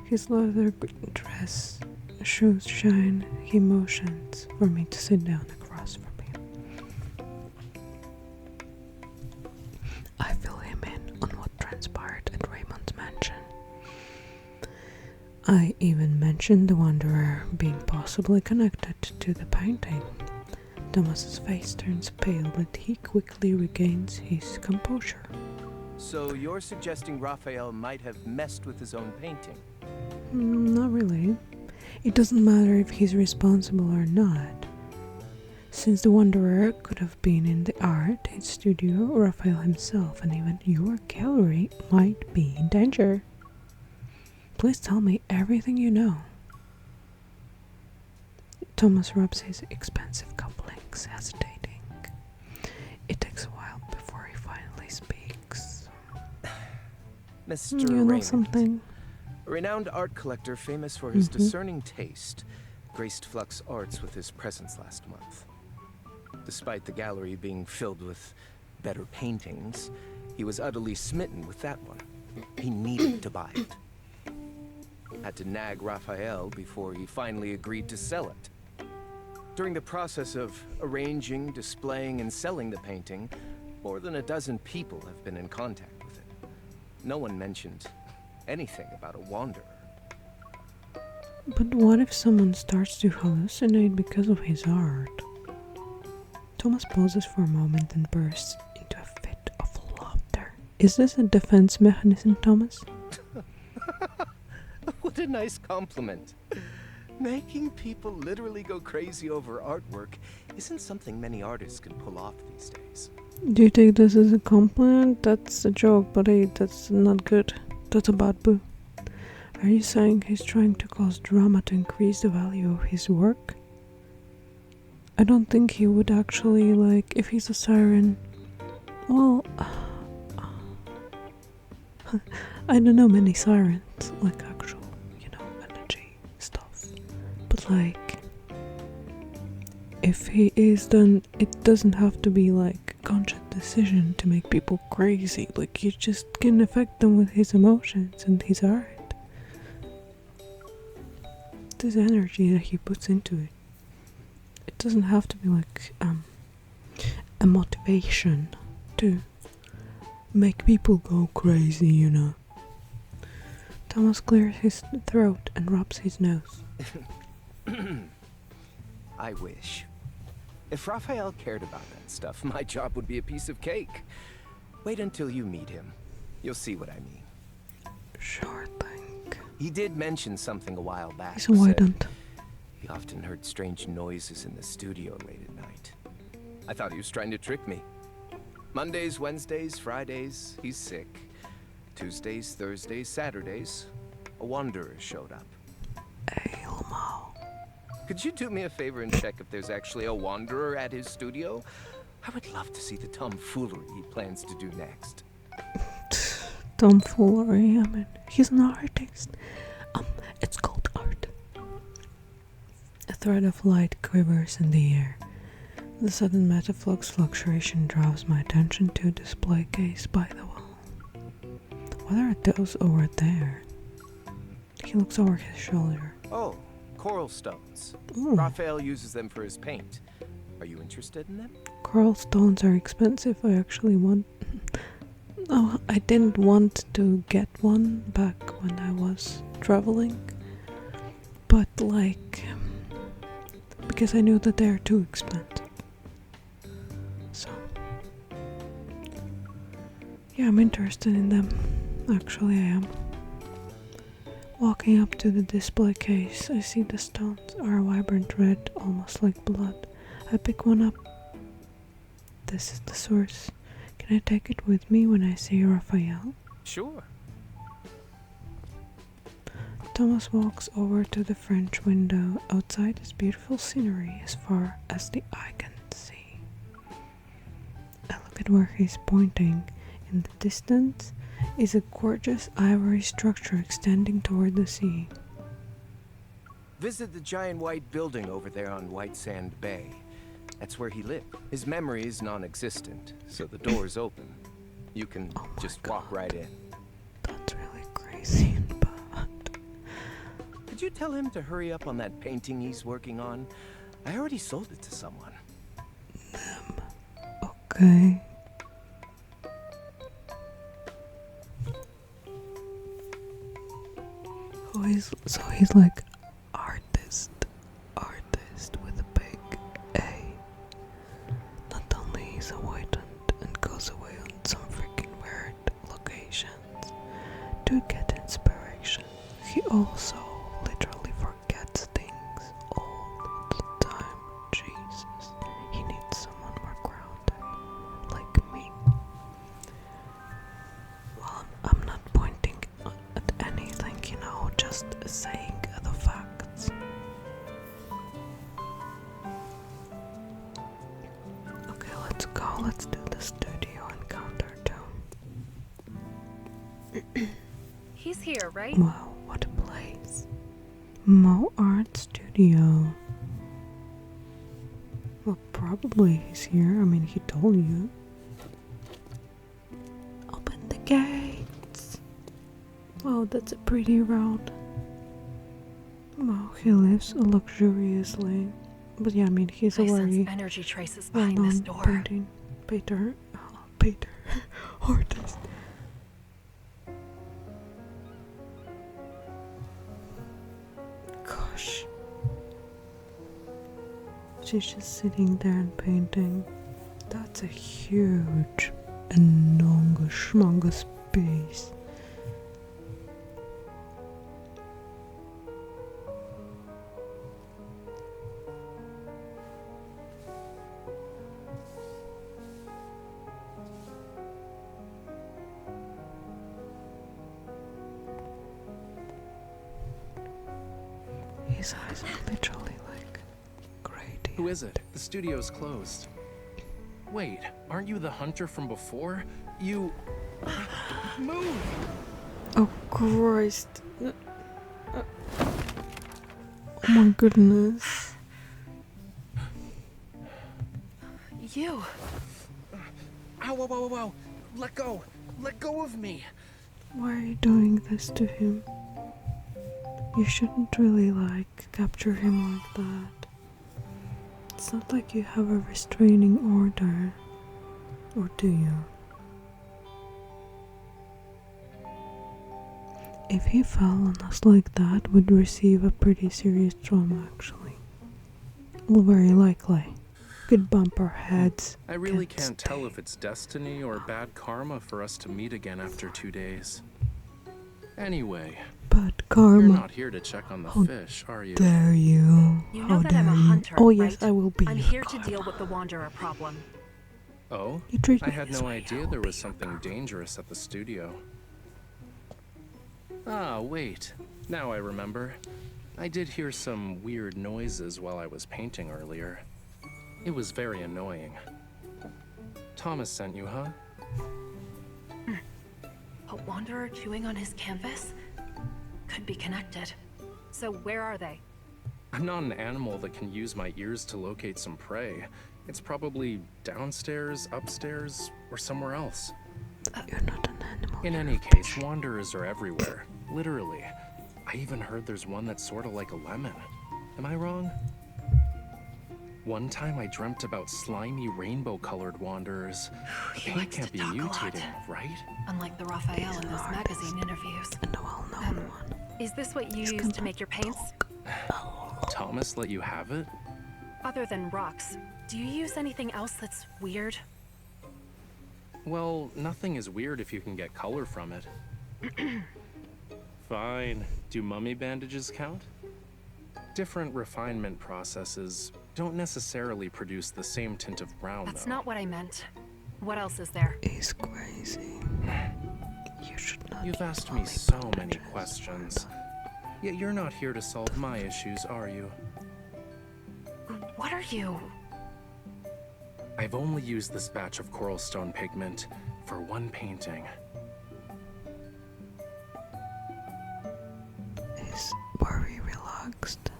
His leather dress shoes shine, he motions for me to sit down across from him. I fill him in on what transpired at Raymond's mansion. I even mentioned the Wanderer being possibly connected to the painting. Thomas's face turns pale, but he quickly regains his composure. So you're suggesting Raphael might have messed with his own painting? Not really. It doesn't matter if he's responsible or not. Since the Wanderer could have been in the art studio, Raphael himself and even your gallery might be in danger. Please tell me everything you know. Thomas rubs his expensive cufflinks, hesitating. It takes a while before he finally speaks. Mr. You know Raymond, something? a renowned art collector famous for his discerning taste, graced Flux Arts with his presence last month. Despite the gallery being filled with better paintings, he was utterly smitten with that one. He needed to buy it. Had to nag Raphael before he finally agreed to sell it. During the process of arranging, displaying, and selling the painting, more than a dozen people have been in contact with it. No one mentioned anything about a wanderer. But what if someone starts to hallucinate because of his art? Thomas pauses for a moment and bursts into a fit of laughter. Is this a defense mechanism, Thomas? What a nice compliment. Making people literally go crazy over artwork isn't something many artists can pull off these days. Do you take this as a compliment? That's a joke, but hey, that's not good. That's a bad boo. Are you saying he's trying to cause drama to increase the value of his work? I don't think he would actually, like, if he's a siren. Well, I don't know many sirens, like actual, energy stuff. But like, if he is, then it doesn't have to be like a conscious decision to make people crazy. Like, you just can affect them with his emotions and his art. This energy that he puts into it. It doesn't have to be like a motivation to make people go crazy, Thomas clears his throat and rubs his nose. I wish. If Raphael cared about that stuff, my job would be a piece of cake. Wait until you meet him. You'll see what I mean. Sure thing. He did mention something a while back. So why said don't? He often heard strange noises in the studio late at night. I thought he was trying to trick me. Mondays, Wednesdays, Fridays, he's sick. Tuesdays, Thursdays, Saturdays, a wanderer showed up. Elmo. Could you do me a favor and check if there's actually a wanderer at his studio? I would love to see the tomfoolery he plans to do next. Tomfoolery, I mean, he's an artist. It's called art. A thread of light quivers in the air. The sudden metaflux fluctuation draws my attention to a display case by the wall. What are those over there? He looks over his shoulder. Oh, coral stones. Ooh. Raphael uses them for his paint. Are you interested in them? Coral stones are expensive. I actually want... Oh, I didn't want to get one back when I was traveling. But like... because I knew that they're too expensive. So... yeah, I'm interested in them. Actually, I am. Walking up to the display case, I see the stones are vibrant red, almost like blood. I pick one up. This is the source. Can I take it with me when I see Raphael? Sure. Thomas walks over to the French window. Outside is beautiful scenery as far as the eye can see. I look at where he's pointing. In the distance is a gorgeous ivory structure extending toward the sea. Visit the giant white building over there on White Sand Bay. That's where he lived. His memory is non-existent, so the door's open. You can just walk right in. That's really crazy and bad. Could you tell him to hurry up on that painting he's working on? I already sold it to someone. Okay. So he's like artist with a big A. Not only he's a white and goes away on some freaking weird locations to get inspiration, he also literally forgets things all the time. Jesus, he needs someone more grounded, like me. Well, I'm not pointing at anything, you know, just saying the facts. Okay, let's go. Let's do the studio encounter too. He's here, right? Wow, what a place. Mo Art Studio. Well, probably he's here. I mean, he told you. Open the gates. Wow, that's a pretty road. Wow, he lives luxuriously. But yeah, I mean, he's a I very sense energy traces behind this door. Peter, artist. Gosh. She's just sitting there and painting. That's a huge, humongous space. His eyes are literally like great. Who is it? The studio's closed. Wait, aren't you the hunter from before? You... Move! Oh Christ. Oh my goodness. You. Ow, ow, ow, ow, ow! Let go! Let go of me! Why are you doing this to him? You shouldn't really like capture him like that. It's not like you have a restraining order. Or do you? If he fell on us like that, would receive a pretty serious trauma actually. Well, very likely. Could bump our heads. I really can't tell if it's destiny or bad karma for us to meet again after 2 days. Anyway, Bad karma. you're not here to check on the fish, are you? Dare you? You How know that dare I'm a you? hunter, Oh yes, right? I will be. I'm your here to god. deal with the Wanderer problem. Oh? You treat I me had this no way, I idea will there be was your something god. dangerous at the studio. Ah, wait. Now I remember. I did hear some weird noises while I was painting earlier. It was very annoying. Thomas sent you, huh? A Wanderer chewing on his canvas? Could be connected. So where are they? I'm not an animal that can use my ears to locate some prey. It's probably downstairs, upstairs, or somewhere else. You're not an animal. In you're any a case, fish. wanderers are everywhere. Literally. I even heard there's one that's sorta like a lemon. Am I wrong? One time I dreamt about slimy rainbow-colored wanderers. The He paint likes can't to be talk a lot. mutating, right? Unlike the Raphael in those magazine interviews. And a well-known one. Is this what you He's use gonna to make your paints? Thomas let you have it? Other than rocks, do you use anything else that's weird? Well, nothing is weird if you can get color from it. Fine. Do mummy bandages count? Different refinement processes don't necessarily produce the same tint of brown, That's though. not what I meant. What else is there? He's crazy. You should not. You've use asked me mummy so many bandages. questions. Yet you're not here to solve my issues, are you? What are you? I've only used this batch of coral stone pigment for one painting. He's very relaxed.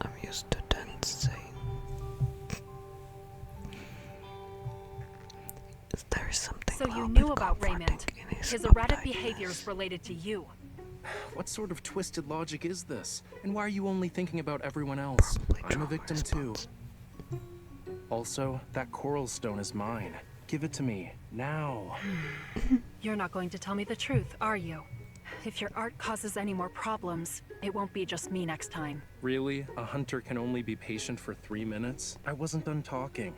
I'm used to dancing. There is something So a you little knew bit about comforting Raymond. in his His erratic uprightness. behavior is related to you. What sort of twisted logic is this? And why are you only thinking about everyone else? I'm a victim too. Also, that coral stone is mine. Give it to me, now. You're not going to tell me the truth, are you? If your art causes any more problems, it won't be just me next time. Really? A hunter can only be patient for 3 minutes? I wasn't done talking.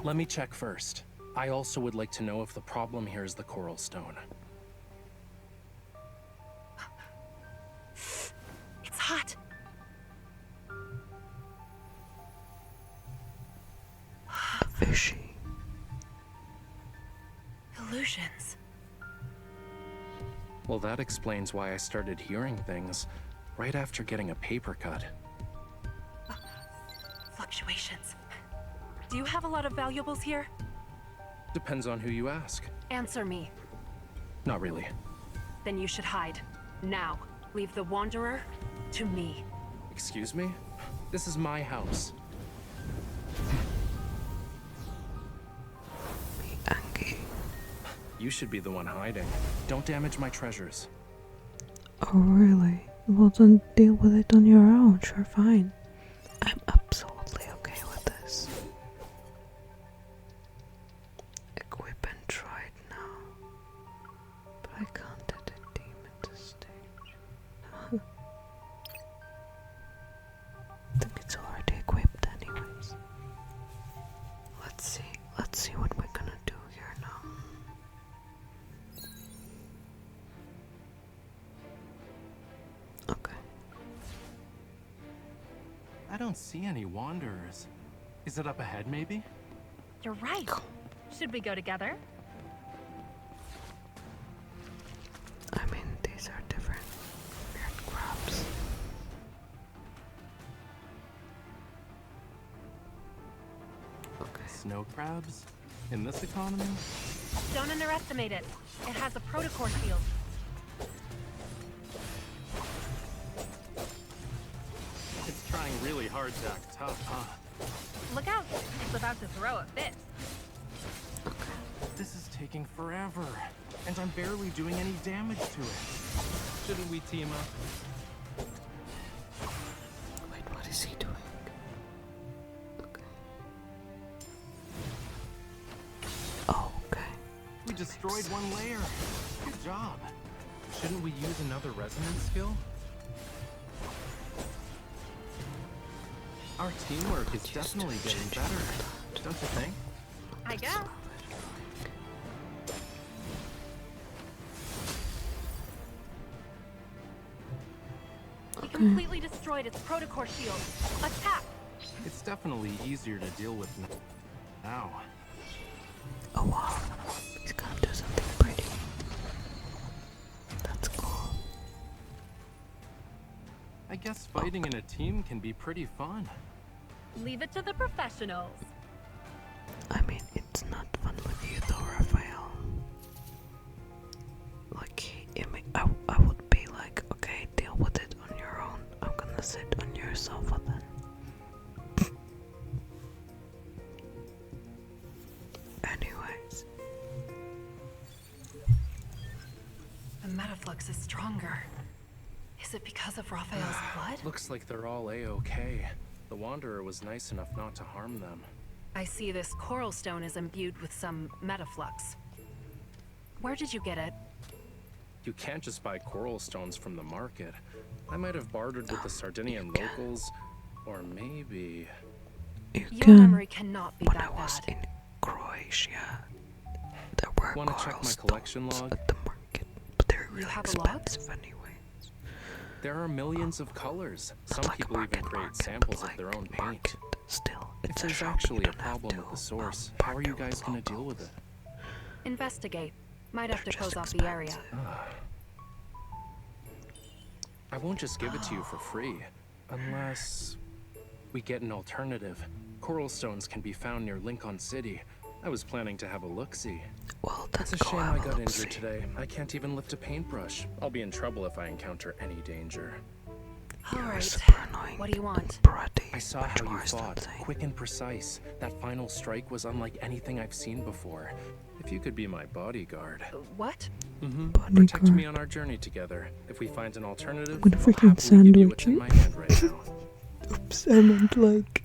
Let me check first. I also would like to know if the problem here is the coral stone. It's hot. Fishy. Illusions. Well, that explains why I started hearing things right after getting a paper cut. Fluctuations. Do you have a lot of valuables here? Depends on who you ask. Answer me. Not really. Then you should hide. Now. Leave the Wanderer to me. Excuse me? This is my house. Be angry. You should be the one hiding. Don't damage my treasures. Oh, really? Well, then deal with it on your own. Sure, fine. I'm absolutely okay with this. Equip and try it now. But I can't edit team at this stage. I think it's already equipped anyways. Let's see what we're gonna do here now. Okay. I don't see any wanderers. Is it up ahead, maybe? You're right. Should we go together? I mean, these are different weird crabs. Okay. Snow crabs? In this economy? Don't underestimate it. It has a protocore shield. It's trying really hard to act tough, huh? Look out. It's about to throw a fit. This is taking forever, and I'm barely doing any damage to it. Shouldn't we team up? Wait, what is he doing? Okay. Oh, okay. We destroyed one layer. Good job. Shouldn't we use another resonance skill? Our teamwork is definitely getting better, don't you think? I guess. We completely destroyed its protocore shield. Attack! It's definitely easier to deal with now. Oh wow, he's gonna do something pretty. That's cool. I guess fighting in a team can be pretty fun. Leave it to the professionals. I mean, it's not fun with you though, Raphael. Like, I would be like, okay, deal with it on your own. I'm gonna sit on your sofa then. Anyways. The metaflux is stronger. Is it because of Raphael's blood? Looks like they're all A-okay. The Wanderer was nice enough not to harm them. I see this coral stone is imbued with some metaflux. Where did you get it? You can't just buy coral stones from the market. I might have bartered with the Sardinian locals, or maybe... Your memory cannot be when that I was bad. in Croatia, there were Wanna check coral my stones collection log? at the market, but they're You really have a log? expensive anyways. There are millions of colors. Not Some like a people even market create market, samples but of their like own paint. market. Still, If it's a there's shop, actually you a don't have problem to, with the source, how are you partner guys with gonna deal with locals. it? Investigate. Might have They're to just close off the area. I won't just give it to you for free, unless we get an alternative. Coral stones can be found near Lincoln City. I was planning to have a look-see. Well, that's It's a shame I got injured today. I can't even lift a paintbrush. I'll be in trouble if I encounter any danger. Alright. Super annoying What do you want? and bratty. I I saw how you fought, quick and precise. That final strike was unlike anything I've seen before. If you could be my bodyguard. What? Protect me on our journey together. If we find an alternative, I'm gonna I'll freaking happily give you what's sandwich in you. my hand right now. Oops, I meant like,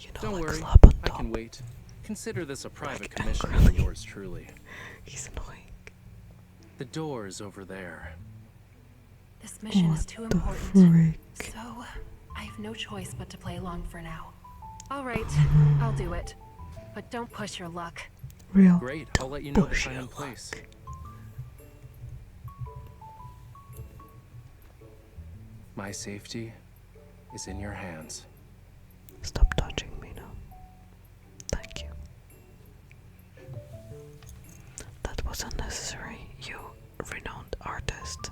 you know, Don't like worry, slap on I top. can wait. Consider this a private Like commission angrily. for yours truly. He's annoying. The door's over there. This mission is What too the important. frick? So, I have no choice but to play along for now. Alright, I'll do it. But don't push your luck. Real. Great, I'll let you know the push time your and place. My safety is in your hands. Stop touching me now. Thank you. That was unnecessary, you renowned artist.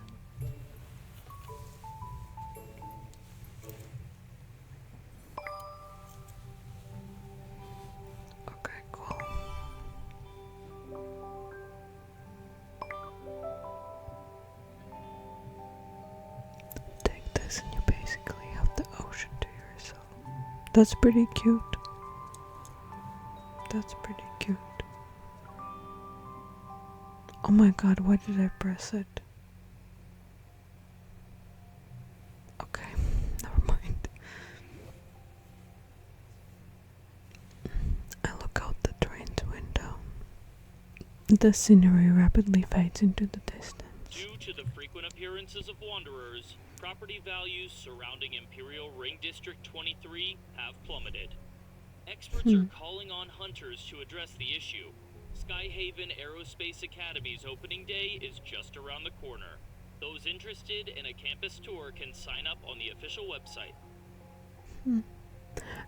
Okay, cool. Take this and you basically have the ocean to yourself. That's pretty cute. That's pretty cute. Oh my god, why did I press it? Okay, never mind. I look out the train's window. The scenery rapidly fades into the distance. Due to the frequent appearances of wanderers, property values surrounding Imperial Ring District 23 have plummeted. Experts are calling on hunters to address the issue. Skyhaven Aerospace Academy's opening day is just around the corner. Those interested in a campus tour can sign up on the official website.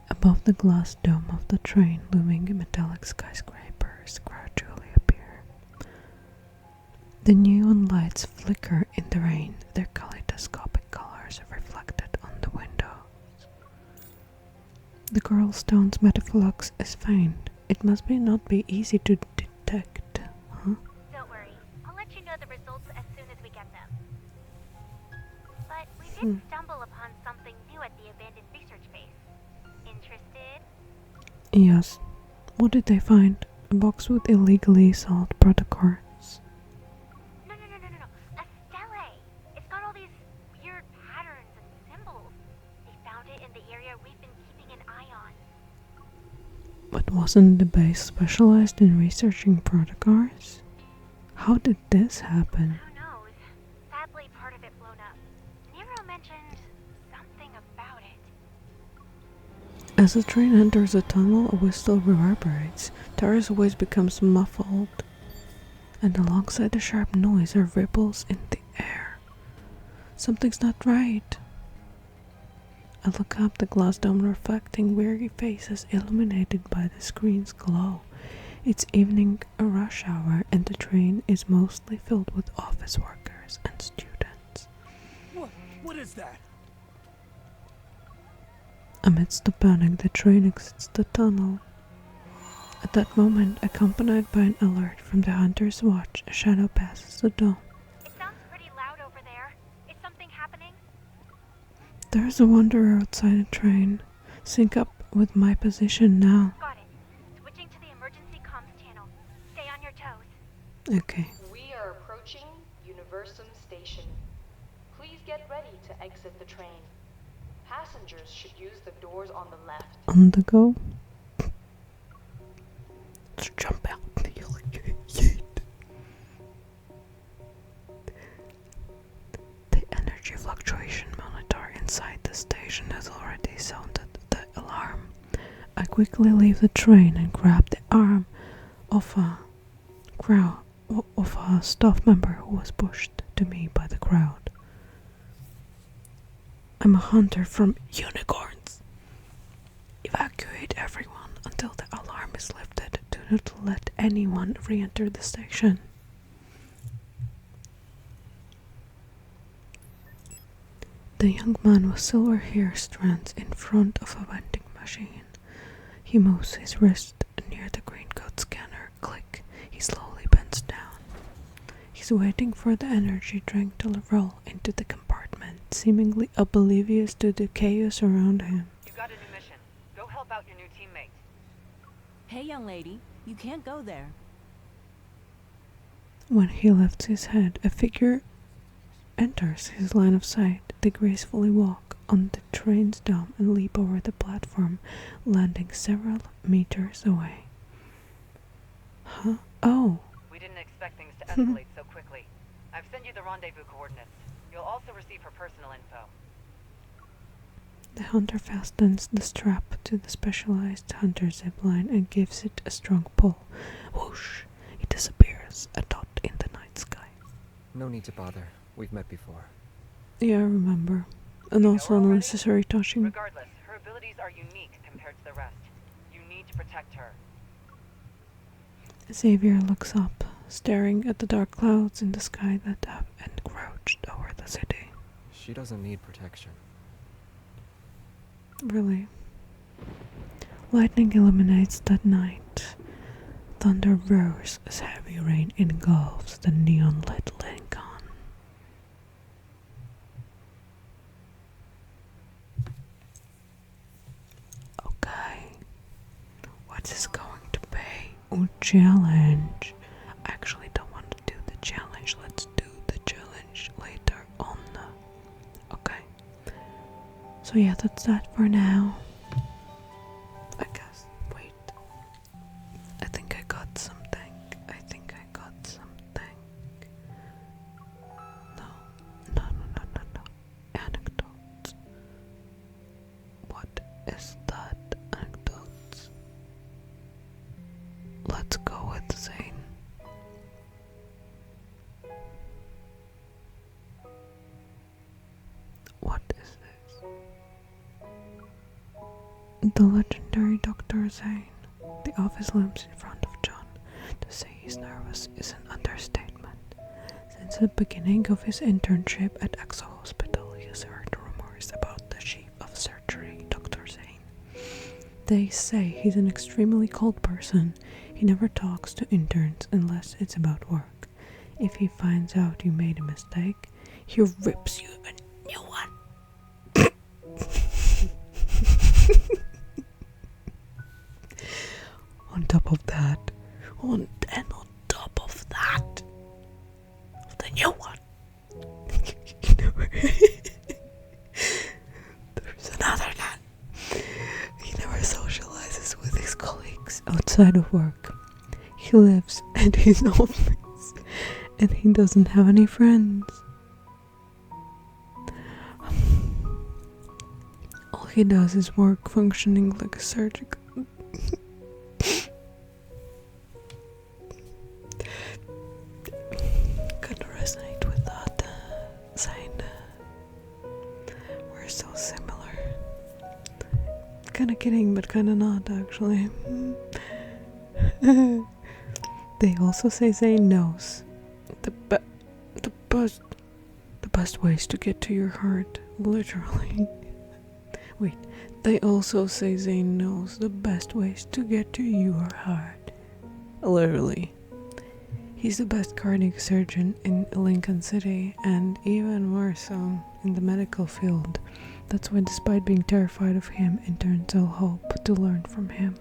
Above the glass dome of the train, looming metallic skyscrapers gradually appear. The neon lights flicker in the rain, their kaleidoscopic colors are reflected on the windows. The Girlstone's metaflux is faint. It must not be easy to detect, huh? Don't worry. I'll let you know the results as soon as we get them. But we did stumble upon something new at the abandoned research base. Interested? Yes. What did they find? A box with illegally sold protocols. No. A stele. It's got all these weird patterns and symbols. They found it in the area we've been keeping an eye on. But wasn't the base specialized in researching protocols? How did this happen? Who knows? Sadly, part of it blown up. Nero mentioned something about it. As the train enters a tunnel, a whistle reverberates. Tara's voice becomes muffled, and alongside the sharp noise are ripples in the air. Something's not right. I look up, the glass dome reflecting weary faces illuminated by the screen's glow. It's evening, a rush hour, and the train is mostly filled with office workers and students. What is that? Amidst the panic, the train exits the tunnel. At that moment, accompanied by an alert from the Hunter's watch, a shadow passes the dome. It sounds pretty loud over there. Is something happening? There's a wanderer outside the train. Sync up with my position now. Got it. Switching to the emergency comms channel. Stay on your toes. Okay. We are approaching Universum Station. Please get ready to exit the train. Passengers should use the doors on the left. On the go. Let's jump out. The energy fluctuation monitor inside the station has already sounded the alarm. I quickly leave the train and grab the arm of a staff member who was pushed to me by the crowd. I'm a hunter from unicorns. Evacuate everyone until the alarm is lifted. Do not let anyone re-enter the station. The young man with silver hair strands in front of a vending machine. He moves his wrist near the green code scanner. Click. He slowly bends down. He's waiting for the energy drink to roll into the compartment, seemingly oblivious to the chaos around him. You got help out your new teammate. Hey, young lady, you can't go there. When he lifts his head, a figure enters his line of sight. They gracefully walk on the train's dome and leap over the platform, landing several meters away. Huh? Oh. We didn't expect things to escalate so quickly. I've sent you the rendezvous coordinates. You'll also receive her personal info. The hunter fastens the strap to the specialized hunter zipline and gives it a strong pull. Whoosh! It disappears, a dot in the night sky. No need to bother. We've met before. Yeah, I remember. And also unnecessary touching. Regardless, her abilities are unique compared to the rest. You need to protect her. Xavier looks up, staring at the dark clouds in the sky that have encroached over the city. She doesn't need protection. Really. Lightning illuminates that night. Thunder roars as heavy rain engulfs the neon-lit Lincoln. Okay. What is going to be a challenge? I actually don't want to do the challenge. Let's do the challenge later on. Okay. So yeah, that's that for now. I guess. Wait. I think I got something. No. Anecdotes. What is that? Anecdotes. Let's go with Zane. What is this? The legendary Dr. Zane. The office lamps in front of John. To say he's nervous is an understatement. Since the beginning of his internship at Exo Hospital, he has heard rumors about the chief of surgery, Dr. Zane. They say he's an extremely cold person. He never talks to interns unless it's about work. If he finds out you made a mistake, he rips you a new one. On top of that, on top of that, the new one. There's another one. He never socializes with his colleagues outside of work. He lives at his office, and he doesn't have any friends. All he does is work functioning like a surgical. Kinda resonate with that, Zane. We're so similar. Kinda kidding, but kinda not, actually. They also say Zane knows the best ways to get to your heart, literally. Wait, they also say Zane knows the best ways to get to your heart, literally. He's the best cardiac surgeon in Lincoln City, and even more so in the medical field. That's why, despite being terrified of him, interns all hope to learn from him.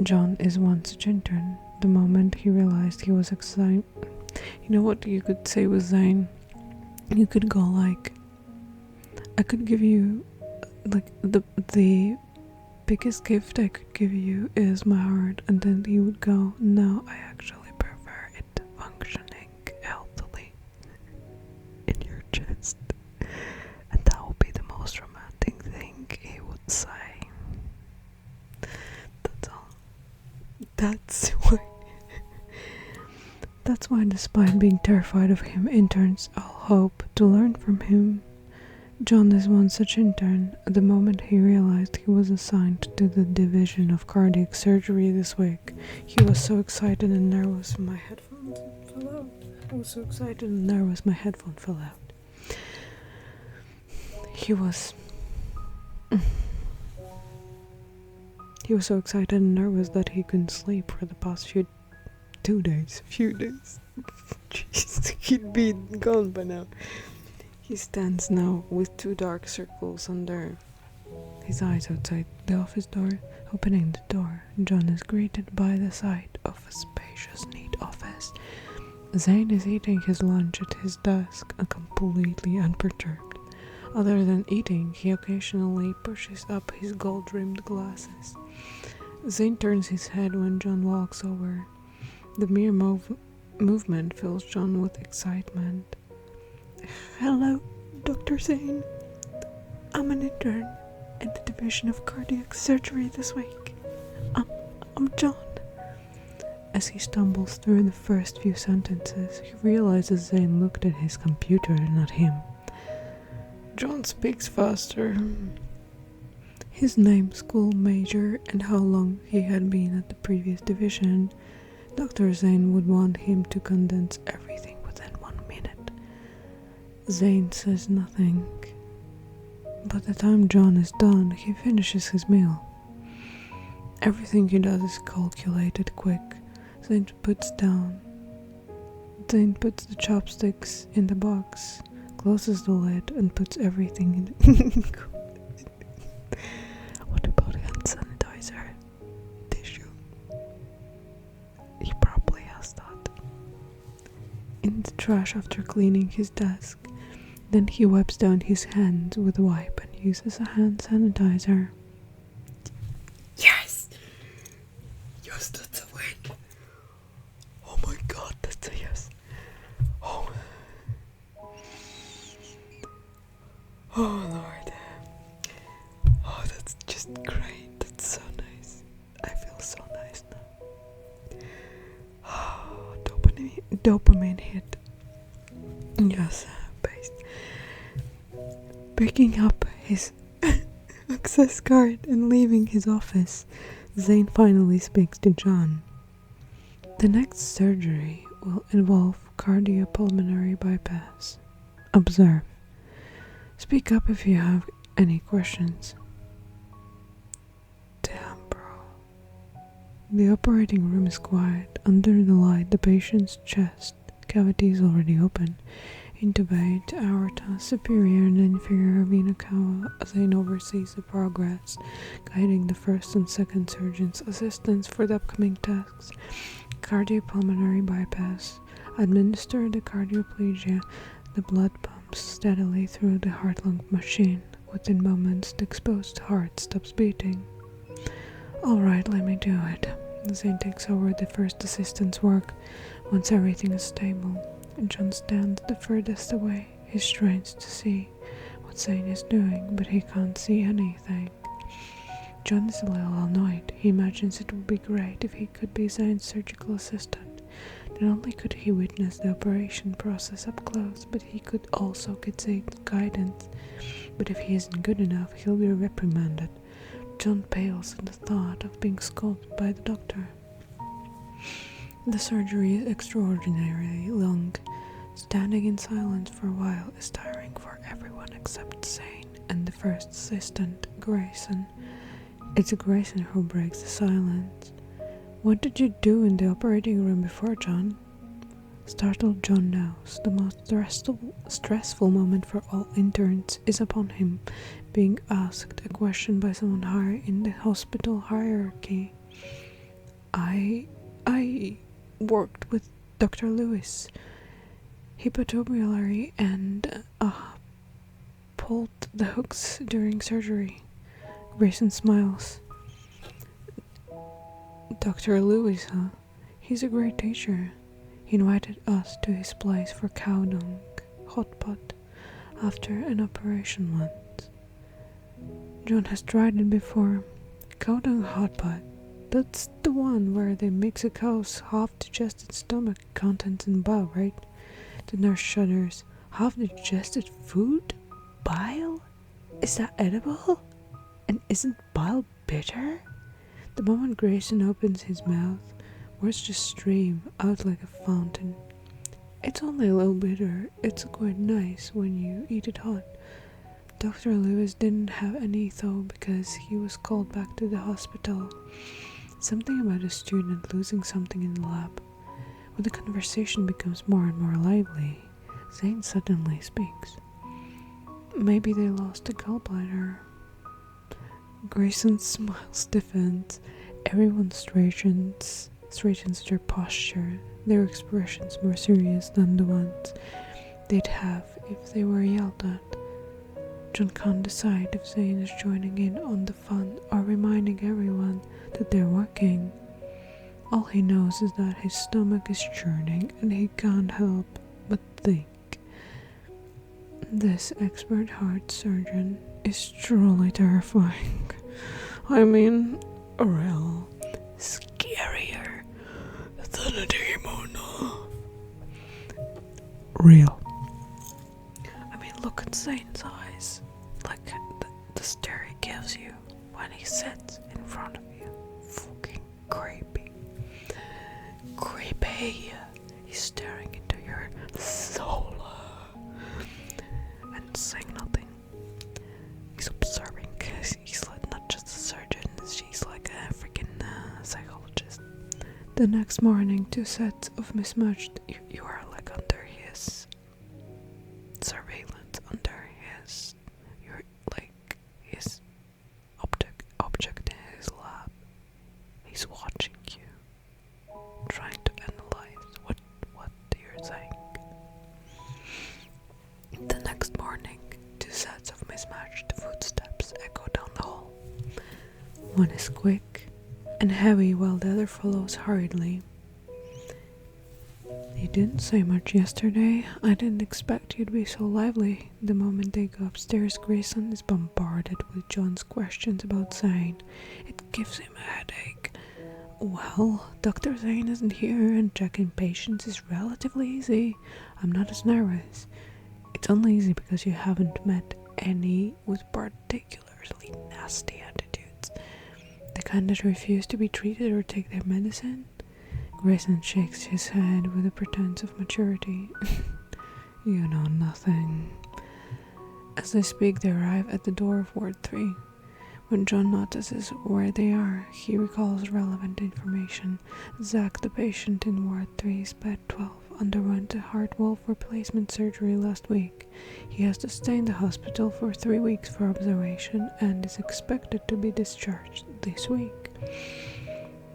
John is one such intern. The moment he realized he was excited, you know what you could say with Zane? You could go like, I could give you, like, the biggest gift I could give you is my heart, and then he would go, no, I actually prefer it functioning healthily in your chest. And that would be the most romantic thing he would say. That's all. That's why despite being terrified of him, interns all hope to learn from him. John is one such intern. The moment he realized he was assigned to the division of cardiac surgery this week, he was so excited and nervous my headphones fell out. I was so excited and nervous my headphone fell out. He was so excited and nervous that he couldn't sleep for the past few days. Jeez, he'd be gone by now. He stands now with 2 dark circles under his eyes outside the office door. Opening the door, John is greeted by the sight of a spacious, neat office. Zane is eating his lunch at his desk, completely unperturbed. Other than eating, he occasionally pushes up his gold-rimmed glasses. Zane turns his head when John walks over. The mere movement fills John with excitement. Hello, Dr. Zane. I'm an intern in the Division of Cardiac Surgery this week. I'm John. As he stumbles through the first few sentences, he realizes Zane looked at his computer and not him. John speaks faster. His name, school major, and how long he had been at the previous division. Dr. Zane would want him to condense everything within 1 minute. Zane says nothing. By the time John is done, he finishes his meal. Everything he does is calculated quick. Zane puts the chopsticks in the box, closes the lid, and puts everything in. What about hand sanitizer? Tissue? He probably has that. In the trash after cleaning his desk. Then he wipes down his hands with a wipe and uses a hand sanitizer. Yes! Yes, that's a win! Oh my god, that's a yes! Oh Lord. Oh, that's just great. That's so nice. I feel so nice now. Oh, dopamine hit. Yes, based. Picking up his access card and leaving his office, Zane finally speaks to John. The next surgery will involve cardiopulmonary bypass. Observe. Speak up if you have any questions. Damn, bro. The operating room is quiet. Under the light, the patient's chest cavity is already open. Intubate, aorta, superior and inferior vena cava. Zane oversees the progress, guiding the first and second surgeons' assistants for the upcoming tasks. Cardiopulmonary bypass. Administer the cardioplegia. The blood pumps steadily through the heart-lung machine. Within moments, the exposed heart stops beating. Alright, let me do it. Zane takes over the first assistant's work. Once everything is stable, John stands the furthest away. He strains to see what Zane is doing, but he can't see anything. John is a little annoyed. He imagines it would be great if he could be Zane's surgical assistant. Not only could he witness the operation process up close, but he could also get Zane's guidance. But if he isn't good enough, he'll be reprimanded. John pales at the thought of being scolded by the doctor. The surgery is extraordinarily long. Standing in silence for a while is tiring for everyone except Zane and the first assistant, Grayson. It's Grayson who breaks the silence. What did you do in the operating room before, John? Startled John knows the most stressful moment for all interns is upon him, being asked a question by someone higher in the hospital hierarchy. I worked with Dr. Lewis. Hepatobiliary and pulled the hooks during surgery. Grayson smiles. Dr. Lewis, huh? He's a great teacher. He invited us to his place for cow dung hot pot after an operation once. John has tried it before. Cow dung hot pot. That's the one where they mix a cow's half-digested stomach contents in bile, right? The nurse shudders. Half-digested food? Bile? Is that edible? And isn't bile bitter? The moment Grayson opens his mouth, words just stream out like a fountain. It's only a little bitter. It's quite nice when you eat it hot. Dr. Lewis didn't have any though because he was called back to the hospital. Something about a student losing something in the lab. When the conversation becomes more and more lively, Zane suddenly speaks. Maybe they lost a gallbladder. Grayson's smile stiffens. Everyone straightens their posture, their expressions more serious than the ones they'd have if they were yelled at. John can't decide if Zane is joining in on the fun or reminding everyone that they're working. All he knows is that his stomach is churning and he can't help but think. This expert heart surgeon is truly terrifying. I mean, real scarier than a demon. Real. I mean, look at Zane's eyes. Like the stare he gives you when he sits in front of you. Fucking creepy. Creepy. He's staring into your soul and saying nothing. He's observing. He's like not just a surgeon, she's like a freaking psychologist. The next morning, 2 sets of mismatched. You are like under his surveillance, under his. You're like his object in his lab. He's watching you, trying to analyze what you're saying. The next morning, 2 sets of mismatched footsteps echo down the hall. One is quick and heavy while the other follows hurriedly. You didn't say much yesterday. I didn't expect you to be so lively. The moment they go upstairs, Grayson is bombarded with John's questions about Zane. It gives him a headache. Well, Dr. Zane isn't here and checking patients is relatively easy. I'm not as nervous. It's only easy because you haven't met any with particularly nasty attitudes. The kind that refuse to be treated or take their medicine. Grayson shakes his head with a pretense of maturity. You know nothing. As they speak, they arrive at the door of Ward 3. When John notices where they are, he recalls relevant information. Zach, the patient in Ward 3's bed 12, underwent a heart valve replacement surgery last week. He has to stay in the hospital for 3 weeks for observation and is expected to be discharged this week.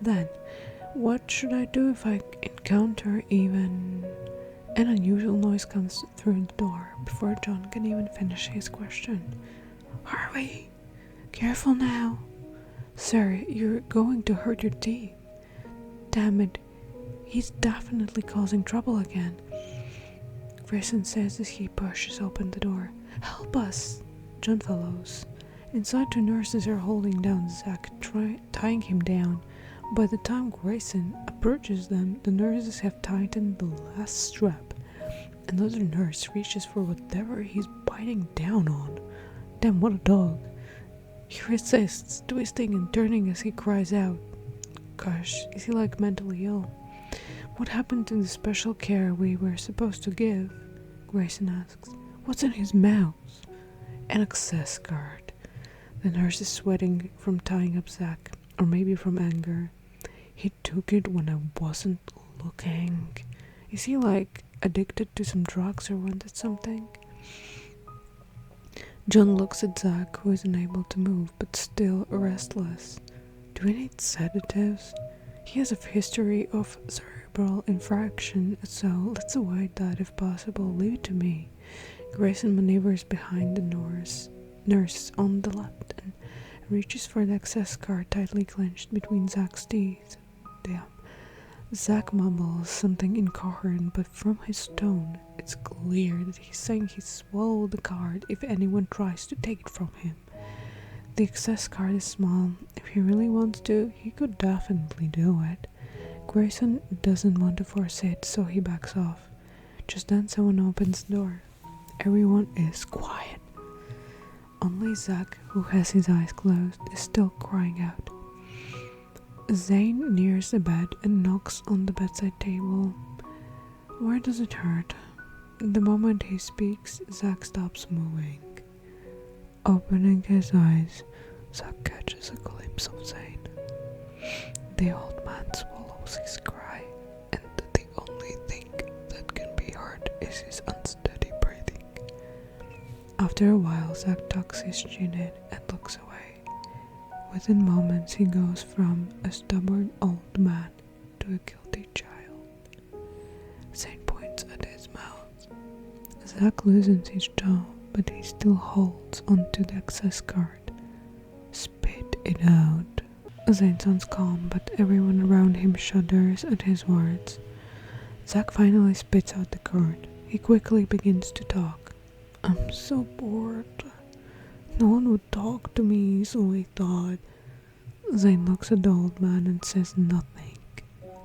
Then, what should I do if I encounter even an unusual noise comes through the door before John can even finish his question? Hurry! Careful now. Sir, you're going to hurt your teeth. Damn it. He's definitely causing trouble again. Grayson says as he pushes open the door. Help us! John follows. Inside, 2 nurses are holding down Zach, tying him down. By the time Grayson approaches them, the nurses have tightened the last strap. Another nurse reaches for whatever he's biting down on. Damn, what a dog. He resists, twisting and turning as he cries out. Gosh, is he like mentally ill? What happened to the special care we were supposed to give? Grayson asks. What's in his mouth? An access card. The nurse is sweating from tying up Zach, or maybe from anger. He took it when I wasn't looking. Is he like addicted to some drugs or wanted something? John looks at Zach, who is unable to move but still restless. Do we need sedatives? He has a history of cerebral infraction, so let's avoid that if possible. Leave it to me. Grayson maneuvers behind the nurse on the left and reaches for the access card tightly clenched between Zach's teeth. Damn. Zach mumbles something incoherent, but from his tone, it's clear that he's saying he swallowed the card if anyone tries to take it from him. The access card is small. If he really wants to, he could definitely do it. Grayson doesn't want to force it, so he backs off. Just then someone opens the door. Everyone is quiet. Only Zach, who has his eyes closed, is still crying out. Zane nears the bed and knocks on the bedside table. Where does it hurt? The moment he speaks, Zach stops moving. Opening his eyes, Zach catches a glimpse of Zane. The old man swallows his cry, and the only thing that can be heard is his unsteady breathing. After a while, Zach tucks his chin in and looks away. within moments he goes from a stubborn old man to a guilty child. Zane points at his mouth. Zack loosens his jaw, but he still holds onto the access card. Spit it out. Zane sounds calm, but everyone around him shudders at his words. Zack finally spits out the card. He quickly begins to talk. I'm so bored. No one would talk to me, so I thought. Zane looks at the old man and says nothing.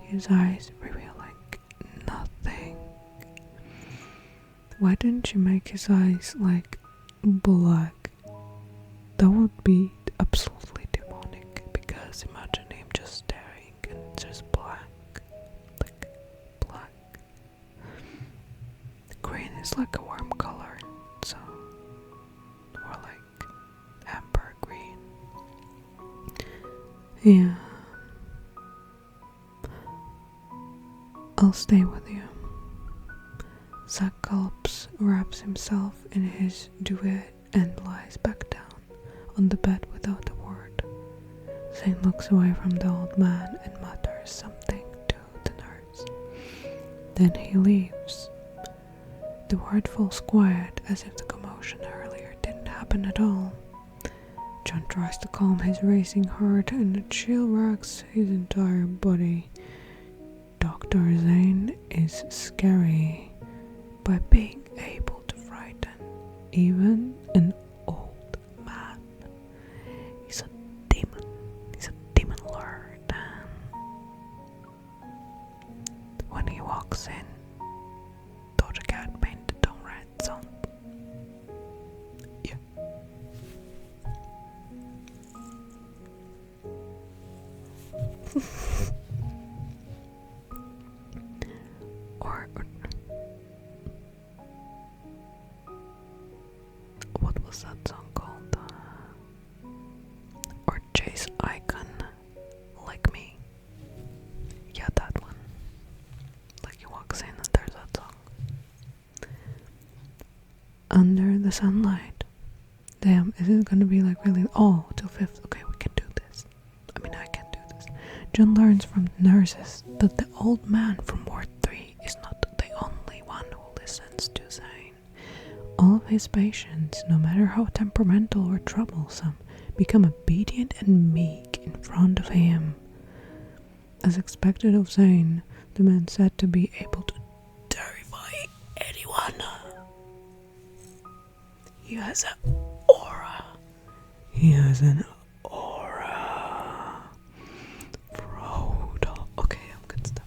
His eyes revealing nothing. Why didn't you make his eyes like black? That would be absolutely demonic, because imagine him just staring and just black. Like black. Green is like a warm color, so more like amber green. Yeah. I'll stay with you. Zack gulps, wraps himself in his duvet and lies back down on the bed without a word. Zane looks away from the old man and mutters something to the nurse. Then he leaves. The ward falls quiet, as if the commotion earlier didn't happen at all. John tries to calm his racing heart, and a chill racks his entire body. Dr. Zane is scary by being able to frighten even an old man. He's a demon. He's a demon lord. When he walks in, Doja Cat painted on red zone. Yeah. or what was that song called? Or Chase Icon, Like Me. Yeah, that one. Like he walks in and there's that song. Under the sunlight. Damn, is it gonna be like really? Oh, till 5th. Okay, we can do this. I mean, I can do this. John learns from the nurses that the old man from Ward 3 is not the only one who listens to Zane. All of his patients, no matter how temperamental or troublesome, become obedient and meek in front of him. As expected of Zane, the man said to be able to terrify anyone. He has an aura. He has an aura. Frodo. Okay, I'm good stuff.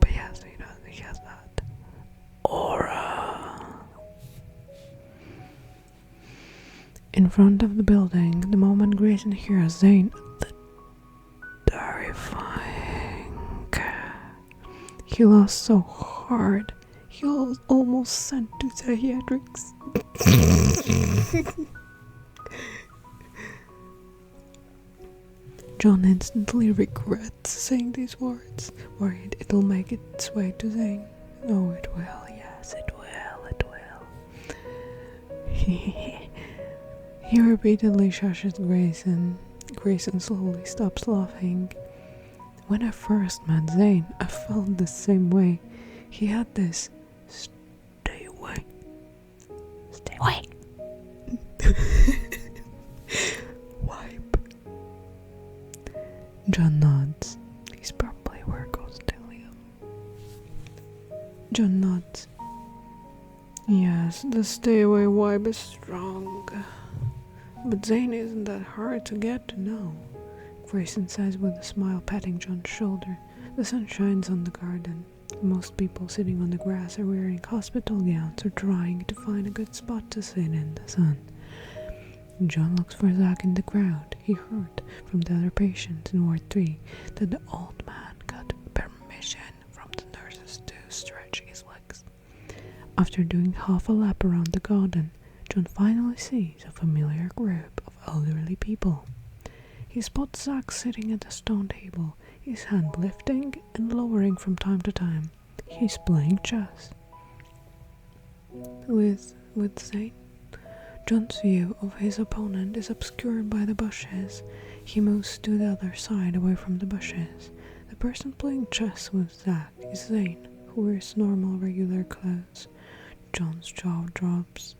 But yes, he has that aura. In front of the building, the moment Grayson hears Zane, the terrifying. He laughs so hard, he almost sent to psychiatrics. John instantly regrets saying these words, worried it'll make its way to Zane. Oh, it will, yes, it will, it will. He repeatedly shushes Grayson. Grayson slowly stops laughing. When I first met Zane, I felt the same way. He had this stay away. Stay away. Wipe. John nods. He's probably where goes Dillium. John nods. Yes, the stay away wipe is strong. But Zane isn't that hard to get to know. Grayson says with a smile, patting John's shoulder. The sun shines on the garden. Most people sitting on the grass are wearing hospital gowns or trying to find a good spot to sit in the sun. John looks for Zack in the crowd. He heard from the other patients in Ward 3 that the old man got permission from the nurses to stretch his legs. After doing half a lap around the garden, John finally sees a familiar group of elderly people. He spots Zack sitting at a stone table, his hand lifting and lowering from time to time. He's playing chess. With Zane? John's view of his opponent is obscured by the bushes. He moves to the other side, away from the bushes. The person playing chess with Zack is Zayne, who wears normal, regular clothes. John's jaw drops.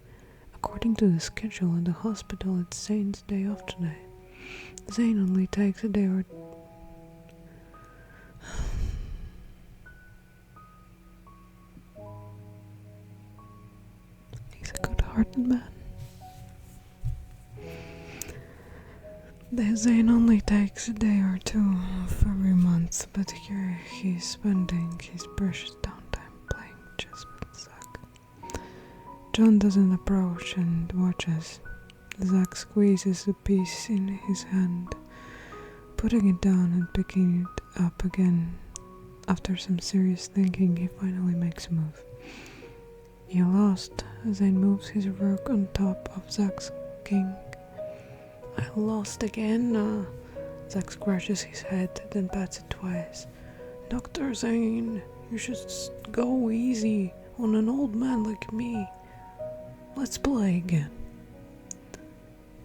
According to the schedule at the hospital, it's Zayne's day off today. Zayne only takes a day or he's a good-hearted man. Zayne only takes a day or two off every month, but here he's spending his precious downtime playing chess with Zack. John doesn't approach and watches. Zack squeezes the piece in his hand, putting it down and picking it up again. After some serious thinking, he finally makes a move. You lost. Zayne moves his rook on top of Zack's king. I lost again. Zack scratches his head, then pats it twice. Dr. Zayne, you should go easy on an old man like me. Let's play again.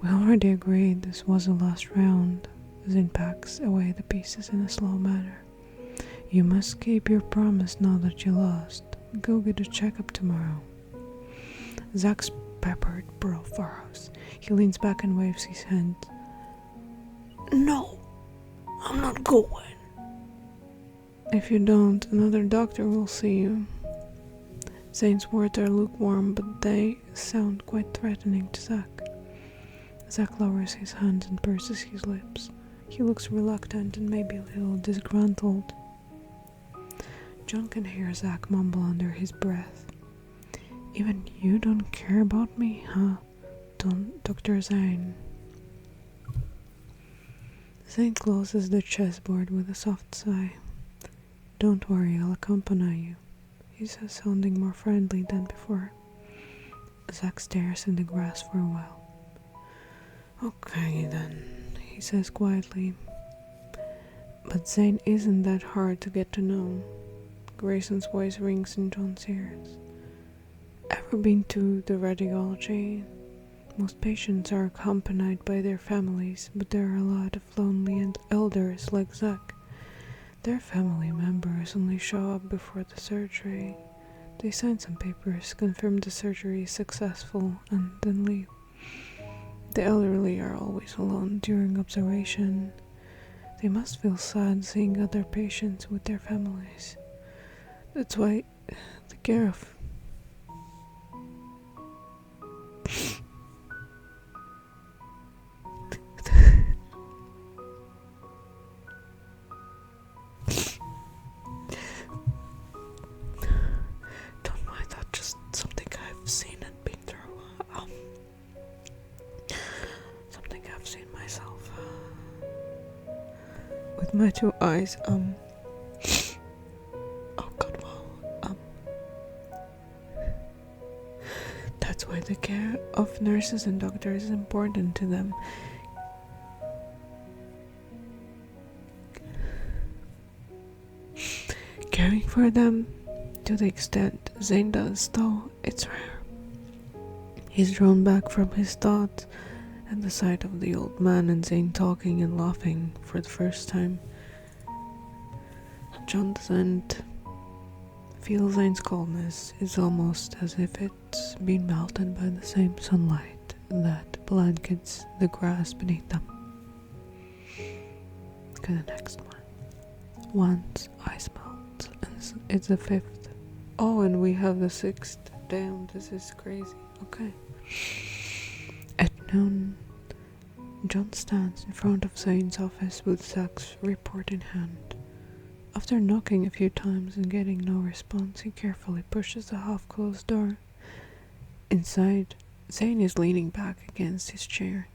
We already agreed this was the last round. Zayne packs away the pieces in a slow manner. You must keep your promise now that you lost. Go get a checkup tomorrow. Zack's peppered brow furrows. He leans back and waves his hand. No, I'm not going. If you don't, another doctor will see you. Zayne's words are lukewarm, but they sound quite threatening to Zack. Zack lowers his hands and purses his lips. He looks reluctant and maybe a little disgruntled. John can hear Zack mumble under his breath. Even you don't care about me, huh? Dr. Zayne. Zayne closes the chessboard with a soft sigh. Don't worry, I'll accompany you, he says, sounding more friendly than before. Zack stares in the grass for a while. Okay then, he says quietly. But Zayne isn't that hard to get to know. Grayson's voice rings in John's ears. Ever been to the radiology? Most patients are accompanied by their families, but there are a lot of lonely and elders like Zack. Their family members only show up before the surgery. They sign some papers, confirm the surgery is successful, and then leave. The elderly are always alone during observation. They must feel sad seeing other patients with their families. That's why the care of don't mind that, just something I've seen and been through. Something I've seen myself. With my two eyes, oh god, wow. That's why the care of nurses and doctors is important to them. Caring for them to the extent Zayne does, though, it's rare. He's drawn back from his thoughts at the sight of the old man and Zayne talking and laughing for the first time. John doesn't feel Zayne's coldness. It's almost as if it's been melted by the same sunlight that blankets the grass beneath them. Look at the next one. Once ice melts, and it's the 5th. Oh, and we have the 6th. Damn, this is crazy. Okay. At noon, John stands in front of Zayne's office with Zack's report in hand. After knocking a few times and getting no response, he carefully pushes the half-closed door. Inside, Zayne is leaning back against his chair.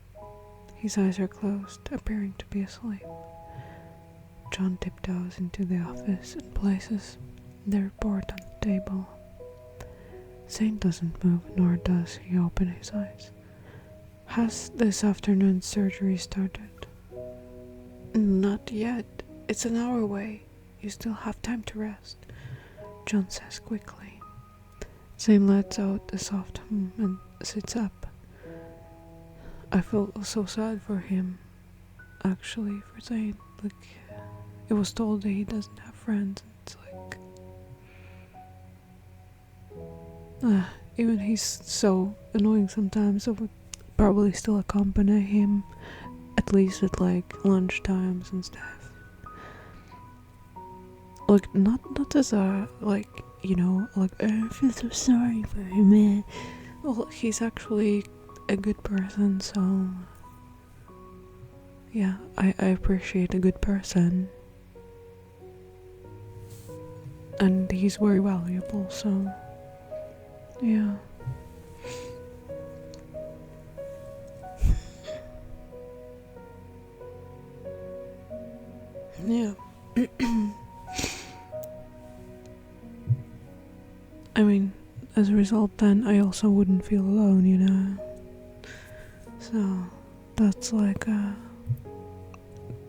His eyes are closed, appearing to be asleep. John tiptoes into the office and places the report on the table. Zayne doesn't move, nor does he open his eyes. Has this afternoon's surgery started? Not yet. It's an hour away. You still have time to rest, John says quickly. Zayne lets out a soft hum and sits up. I feel so sad for him, actually, for saying, like, it was told that he doesn't have friends. It's like, even he's so annoying sometimes, I would probably still accompany him, at least at like lunch times and stuff. Like, not as a, like, you know, like, I feel so sorry for him, man. Well, he's actually a good person, so yeah, I appreciate a good person. And he's very valuable, so yeah. Yeah. I mean, as a result, then I also wouldn't feel alone, you know. So that's like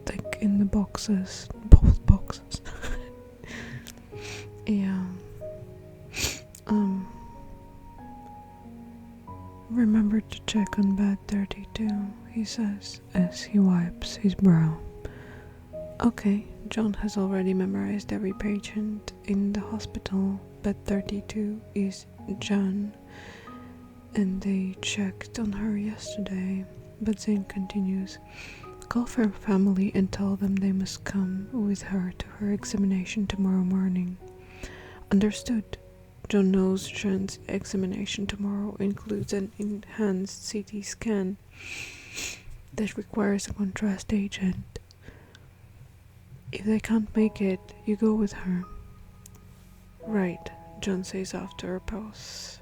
tick in the boxes, both boxes. Yeah. Remember to check on bed 32, he says as he wipes his brow. Okay, John has already memorized every patient in the hospital. Bed 32 is Jan, and they checked on her yesterday. But Zane continues, call her family and tell them they must come with her to her examination tomorrow morning. Understood. John knows Jan's examination tomorrow includes an enhanced CT scan that requires a contrast agent. If they can't make it, you go with her. Right, John says after a pause.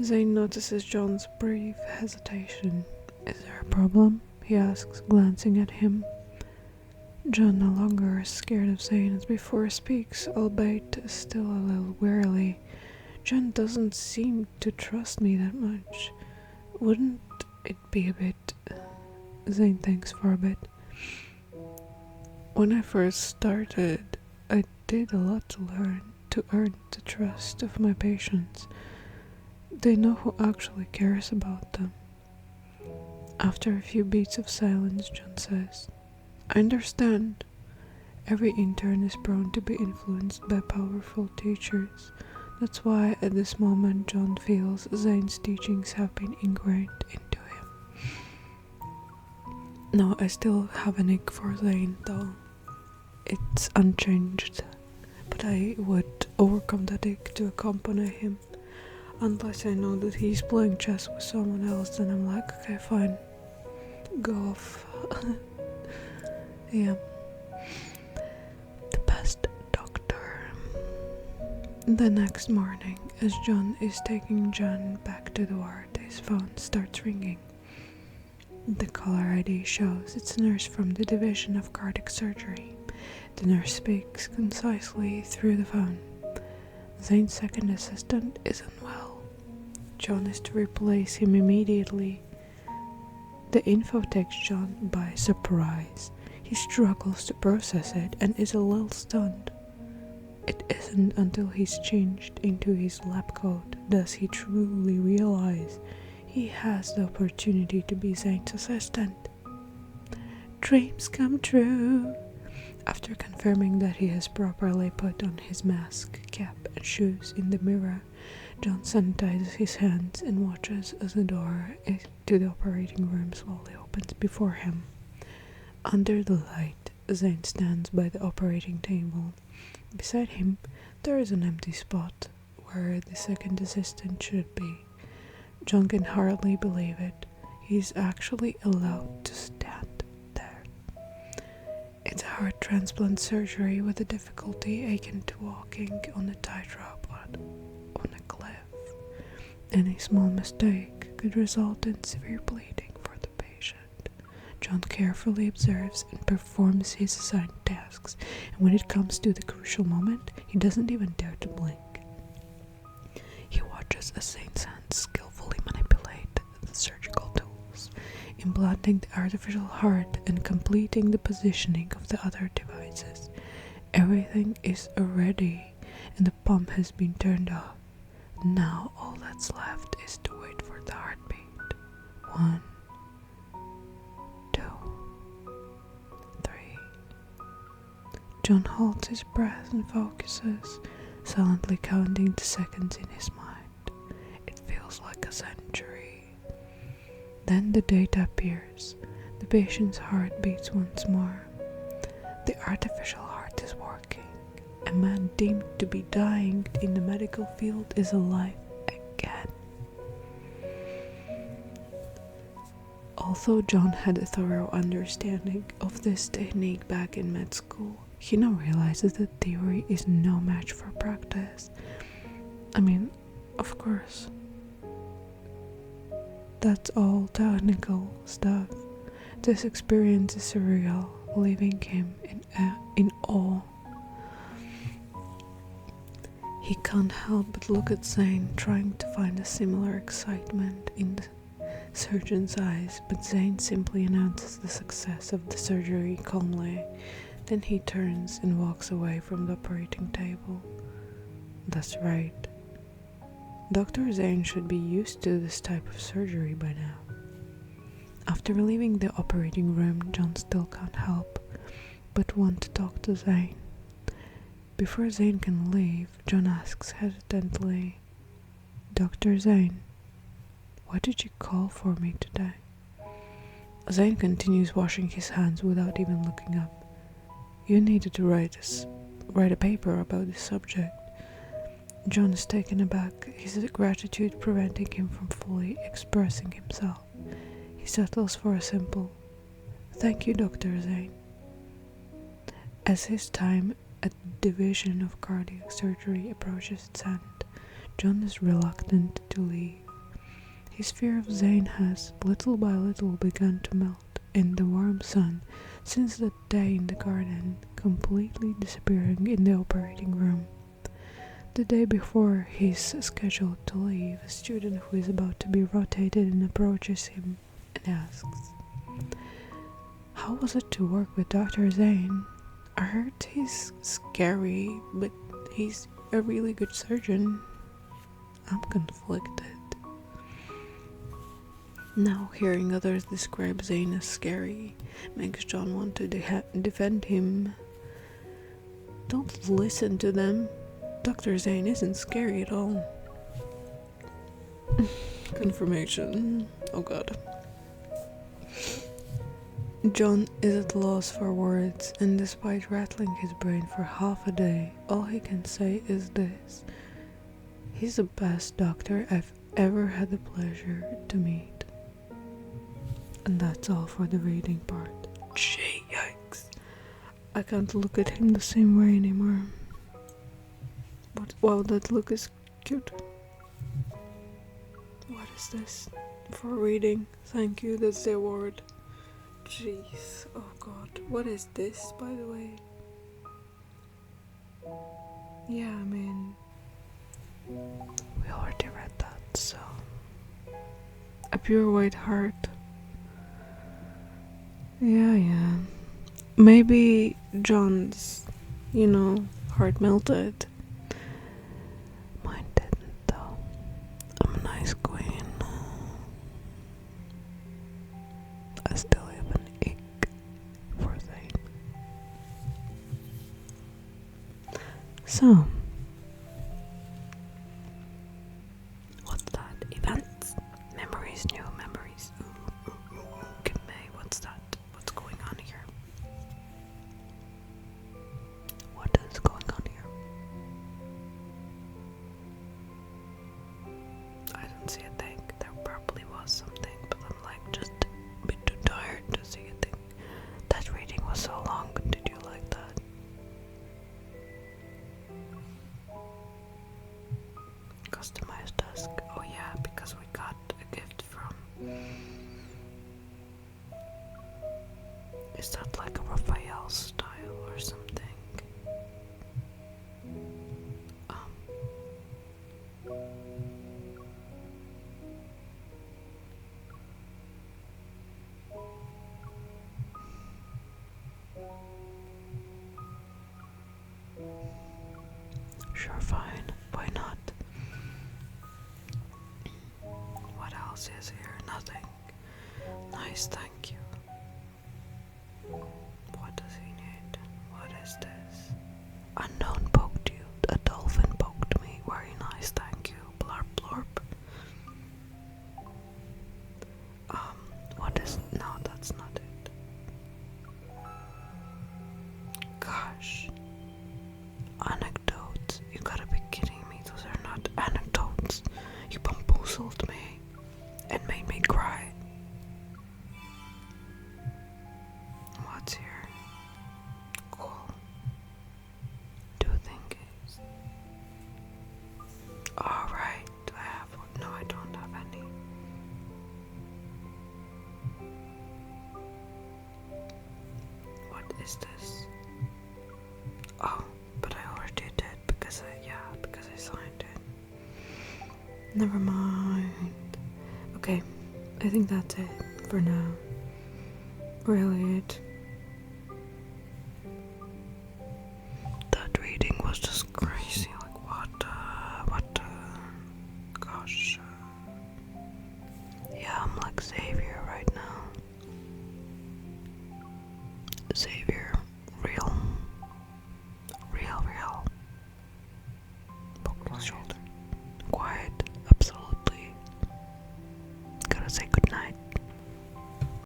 Zane notices John's brief hesitation. Is there a problem? He asks, glancing at him. John, no longer is scared of Zane as before, speaks, albeit still a little warily. John doesn't seem to trust me that much. Wouldn't it be a bit... Zane thinks for a bit. When I first started, I did a lot to earn the trust of my patients. They know who actually cares about them. After a few beats of silence, John says, I understand. Every intern is prone to be influenced by powerful teachers. That's why at this moment John feels Zane's teachings have been ingrained into him. No, I still have an ick for Zane though. It's unchanged. But I would overcome that ick to accompany him. Unless I know that he's playing chess with someone else, then I'm like, okay, fine. Go off. Yeah. The best doctor. The next morning, as John is taking Jan back to the ward, his phone starts ringing. The caller ID shows it's a nurse from the Division of Cardiac Surgery. The nurse speaks concisely through the phone. Zane's second assistant is unwell. John is to replace him immediately. The info takes John by surprise. He struggles to process it and is a little stunned. It isn't until he's changed into his lab coat does he truly realize he has the opportunity to be Zane's assistant. Dreams come true. After confirming that he has properly put on his mask, cap, and shoes in the mirror, John sanitizes his hands and watches as the door to the operating room slowly opens before him. Under the light, Zane stands by the operating table. Beside him, there is an empty spot where the second assistant should be. John can hardly believe it. He's actually allowed to stand there. It's a heart transplant surgery with a difficulty akin to walking on a tightrope on a cliff. Any small mistake could result in severe bleeding for the patient. John carefully observes and performs his assigned tasks, and when it comes to the crucial moment, he doesn't even dare to blink. He watches as Zane's hands skillfully manipulate the surgical tools, implanting the artificial heart and completing the positioning of the other devices. Everything is ready, and the pump has been turned off. Now all that's left is to wait for the heartbeat. 1, John holds his breath and focuses, silently counting the seconds in his mind. It feels like a century. Then the data appears. The patient's heart beats once more. The artificial heart is working. A man deemed to be dying in the medical field is alive again. Although John had a thorough understanding of this technique back in med school, he now realizes that theory is no match for practice. I mean, of course, that's all technical stuff. This experience is surreal, leaving him in awe. He can't help but look at Zane, trying to find a similar excitement in the surgeon's eyes, but Zane simply announces the success of the surgery calmly. Then he turns and walks away from the operating table. That's right. Dr. Zane should be used to this type of surgery by now. After leaving the operating room, John still can't help but want to talk to Zane. Before Zane can leave, John asks hesitantly, "Dr. Zane, why did you call for me today?" Zane continues washing his hands without even looking up. "You needed to write a paper about this subject." John is taken aback, his gratitude preventing him from fully expressing himself. He settles for a simple, "Thank you, Dr. Zane." As his time at the Division of Cardiac Surgery approaches its end, John is reluctant to leave. His fear of Zane has, little by little, begun to melt in the warm sun since that day in the garden, completely disappearing in the operating room. The day before he's scheduled to leave, a student who is about to be rotated and approaches him and asks, "How was it to work with Dr. Zane? I heard he's scary, but he's a really good surgeon." I'm conflicted. Now, hearing others describe Zane as scary makes John want to defend him. Don't listen to them. Dr. Zane isn't scary at all. Confirmation. Oh god. John is at loss for words, and despite rattling his brain for half a day, all he can say is this: he's the best doctor I've ever had the pleasure to meet. And that's all for the reading part. Gee, yikes. I can't look at him the same way anymore. But wow, that look is cute. What is this? For reading. Thank you, that's the award. Jeez, oh god. What is this, by the way? Yeah, I mean, we already read that, so. A Pure White Heart. Yeah. Maybe John's, heart melted. Mine didn't, though. I'm a nice queen. I still have an ick for Zane. So, what's that? Events? Memories, new memories. Give me, what's that? What's going on here? What is going on here? I don't see a thing. There probably was something, but I'm like just a bit too tired to see a thing. That reading was so long. Did you like that? Customized desk. Oh yeah, because we got a gift from. Is that like a Raphael style or something? Sure, fine. Why not? What else is here? Nothing. Nice, thank you. What does he need? What is this? Never mind. Okay, I think that's it for now. Really it. That reading was just crazy. Like what gosh. Yeah, I'm like Xavier.